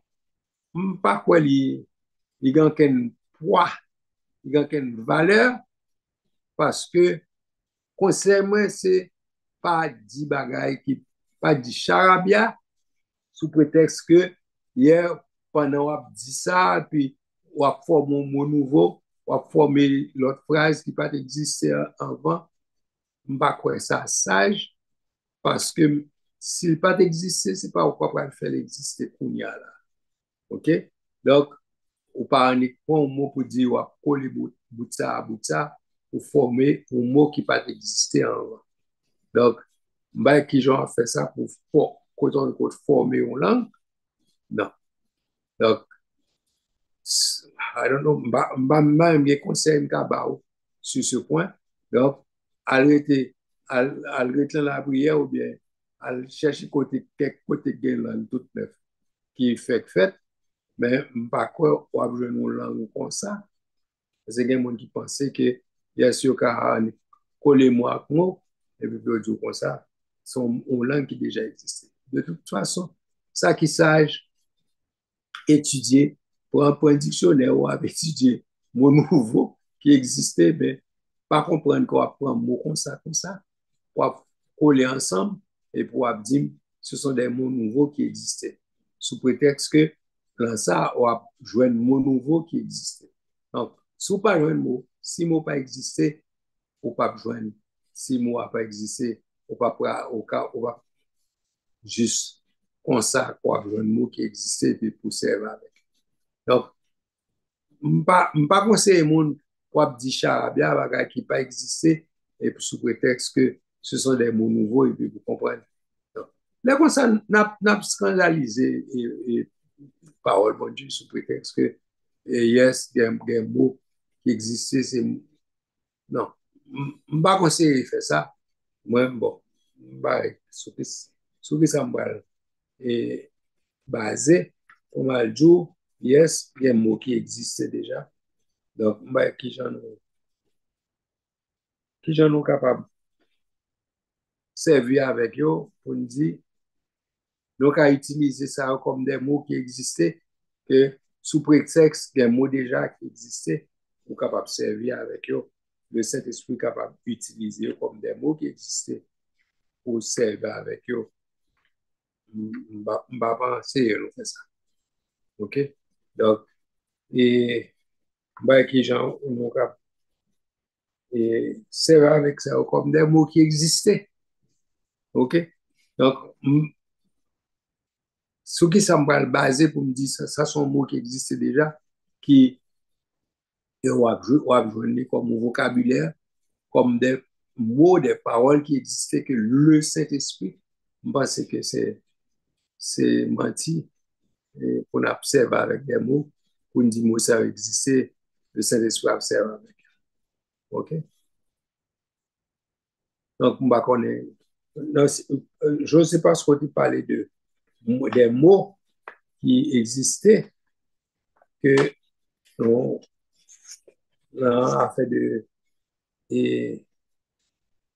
pas quoi li gan ken poids, li gan ken valeur parce que conseil moi c'est pas dit bagay qui pas dit charabia sous prétexte que hier pendant on dit ça puis on a formé un mot nouveau, on a formé l'autre phrase qui pas existé avant. M'pas quoi ça sage parce que s'il pas existé c'est pas pourquoi faire exister kounya là. OK? Donc ou pas un mot pour dire ou a coller bout ça pour former un mot qui pas existé avant. Donc, bah, qui j'en fait ça pour former une langue? Non. Donc, I don't know, même bien conseil m'kabao sur ce point. Donc, arrêter la prière ou bien chercher quelque côté de langue toute neuf qui fait, mais pas quoi ou avoir une langue comme ça. Parce qu'il y a des gens qui pensaient que, bien sûr, quand coller moi avec moi, et puis dire comme ça, sont une langue qui déjà existait. De toute façon, ça qui sage, étudier, pour un point dictionnaire ou étudier mot nouveau qui existait, mais pas comprendre qu'on apprend mot comme ça, pour coller ensemble et pour dire ce sont des mots nouveaux qui existaient. Sous prétexte que dans ça, on a joué un mot nouveau qui existait. Donc, si vous pas joué un mot, si mot pas existé, ou pas joindre. Si mot n'a pas existé, ou pas juste comme ça, quoi, un mot qui existait et pour servir avec. Donc, m'pas conseiller moun pour dire charabia bagay qui pas existé et puis sous prétexte que ce sont des mots nouveaux et puis vous comprenez. Donc, là comme ça n'a scandalisé et parole bon Dieu sous prétexte que yes, des mots qui existaient, c'est non. M'pas conseiller faire ça. Moi bon, bah sous que ça m'bral et basé on va dire yes, il y a un mot qui existait déjà. Donc, bah, qui j'en nous capable servir avec eux pour nous dire, donc à utiliser ça comme des mots qui existaient, que sous prétexte des mots déjà qui existaient, pour capable servir avec eux, le Saint-Esprit capable d'utiliser comme des mots qui existaient pour servir avec eux. M'ba penser, nous fait ça. OK? Donc, et bah, qui j'en nous capable et servir avec ça comme des mots qui existaient. OK? Donc, Ce qui ça me basé pour me dire ça sont mots qui existent déjà, qui on a joué comme vocabulaire, comme des mots, des paroles qui existaient que le Saint-Esprit, je pense que c'est menti, et qu'on observe avec des mots, pour nous dire que ça existait, le Saint-Esprit observe avec. OK? Donc, je ne sais pas ce que tu parlais des mots qui existaient que on a fait et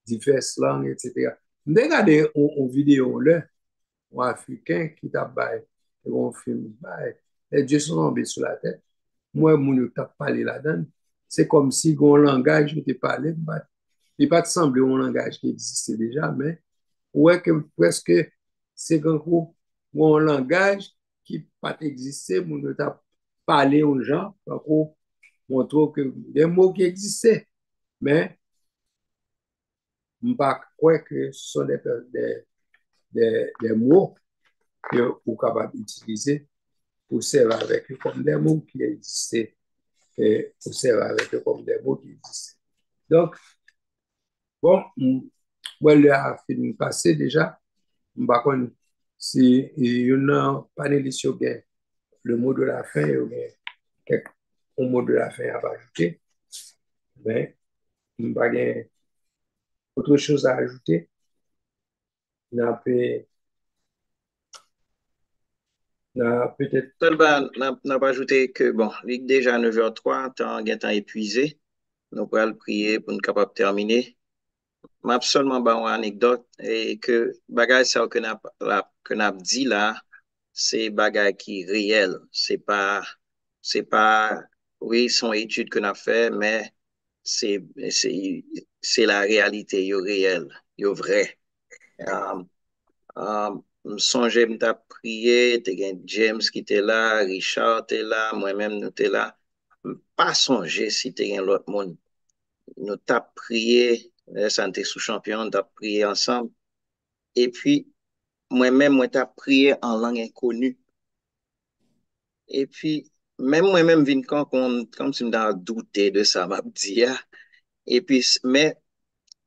diverses langues, etc. Regardez une vidéo là, un Africain qui t'a baillé, un film, baillé, les dieux sont tombés sur la tête. Moi, mon t'a parlé là-dedans. C'est comme si un langage qui te parlait, il pas te semblé un langage qui existait déjà, mais ouais que presque c'est un coup un langage qui pas existé, mon t'a parlé aux gens, pour montrer que des mots qui existaient, mais je ne crois pas que ce sont des mots que vous êtes capable d'utiliser pour servir avec eux comme des mots qui existaient et pour servir avec eux comme des mots qui existaient. Donc, bon, moi, le a fini passé déjà. Je ne sais pas si il y a un panéliste qui a le mot de la fin ou un mot de la fin à ajouter, mais je n'ai pas autre chose à ajouter. Peut-être. Seulement, n'a pas ajouté que, bon, il est déjà 9h03, temps épuisé. Nous allons prier pour nous capables de terminer. M'a seulement ba une anecdote et que bagay ça que n'a dit là, c'est bagay qui réel. C'est pas, oui, son étude que n'a fait, mais c'est, c'est, c'est la réalité, yo réel, yo vrai. Um, M'songe m'ta prié, te gen James qui était là, Richard était là, moi-même nous était là. Pas songer si te gen l'autre monde. Nous t'a prié, ça n'était sous champion, nous t'a prié ensemble. Et puis, moi-même, moi t'a prié en langue inconnue. Et puis, même moi-même, vin comme si m'da douté de ça, m'a dit, ah. Et puis, mais,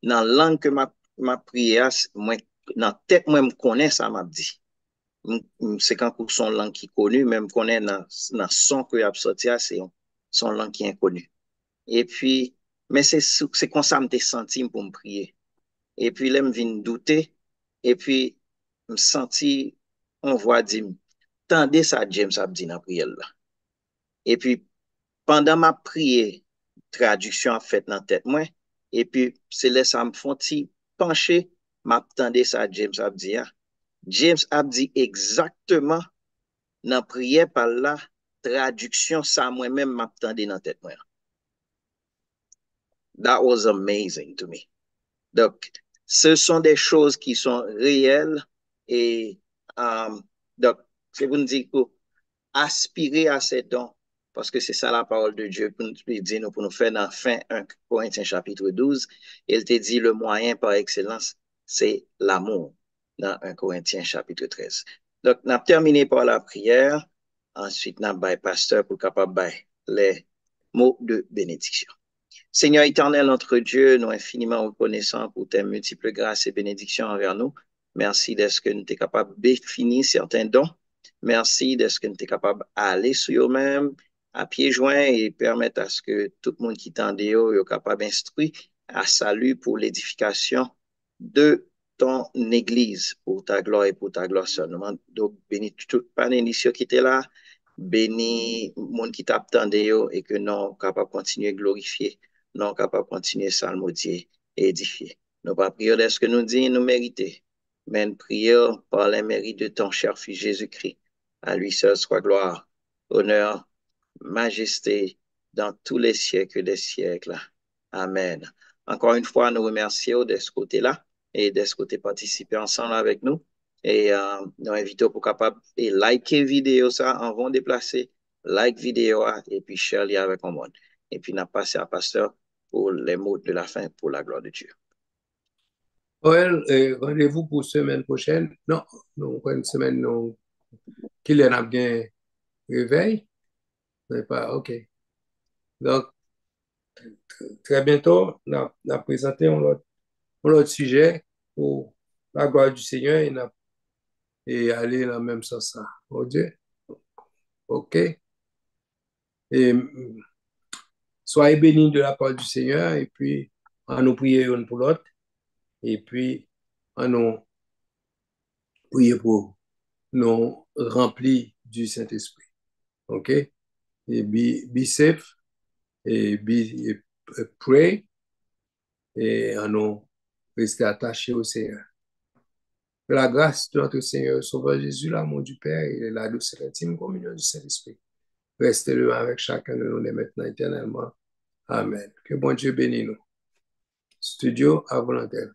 dans la langue que m'a prié, moi, dans tête, moi, me connais ça, m'a dit. C'est quand son langue qui est connue, même connaît dans son que y a sorti, c'est son langue qui est inconnue. Et puis, mais c'est comme ça, me senti pour me prier. Et puis, là, me vin douter. Et puis, me senti, on voit dire, tendez ça, James a dit dans la prière là. Et puis, pendant ma prière, traduction a fait dans la tête, moi. Et puis, c'est là, ça me font pencher, m'attendais ça, James a dit. James a dit exactement dans la prière par là, traduction, ça moi-même m'attendais dans la tête, moi. That was amazing to me. Donc, ce sont des choses qui sont réelles et donc, c'est pour nous dire que aspirer à ces dons, parce que c'est ça la parole de Dieu pour nous dire, pour nous faire dans fin 1 Corinthiens chapitre 12. Il te dit le moyen par excellence, c'est l'amour dans 1 Corinthiens chapitre 13. Donc, on a terminé par la prière. Ensuite, on a pasteur pour capable les mots de bénédiction. Seigneur éternel, notre Dieu, nous infiniment reconnaissants pour tes multiples grâces et bénédictions envers nous. Merci d'être que nous sommes capables de définir certains dons. Merci d'être que nous sommes capables d'aller sur eux-mêmes, à pieds joints et permettre à ce que tout le monde qui t'en déo soit capable d'instruire à salut pour l'édification de ton Église, pour ta gloire et pour ta gloire seulement. Donc, bénis tout panélisio qui était là, bénis le monde qui t'attendait et que nous capables de continuer à glorifier, nous capables de continuer à salmodier et édifier. Nous pas prier de ce que nous disons, nous mériter, mais nous prions par les mérites de ton cher Fils Jésus-Christ. À lui seul soit gloire, honneur, majesté dans tous les siècles des siècles. Amen. Encore une fois, nous remercions de ce côté-là et de ce côté participer ensemble avec nous. Et nous invitons pour capable et liker vidéo ça en vont déplacer, like vidéo et puis share lien avec le monde. Et puis nous passons à pasteur pour les mots de la fin pour la gloire de Dieu. Well, rendez-vous pour semaine prochaine. Non, pas une semaine, non. Qu'il y en a bien réveil? C'est pas, OK. Donc, très bientôt, on a présenté un autre sujet pour la gloire du Seigneur et aller dans le même sens. Oh Dieu, OK. Et soyez bénis de la part du Seigneur et puis en nous prier une pour l'autre et puis en nous prier pour nous remplir du Saint-Esprit. OK? Et be safe et pray et en nous rester attachés au Seigneur. Que la grâce de notre Seigneur Sauveur Jésus, l'amour du Père et la douce et intime communion du Saint-Esprit restez-le avec chacun de nous dès maintenant éternellement. Amen. Que bon Dieu bénisse nous. Studio à volontaire.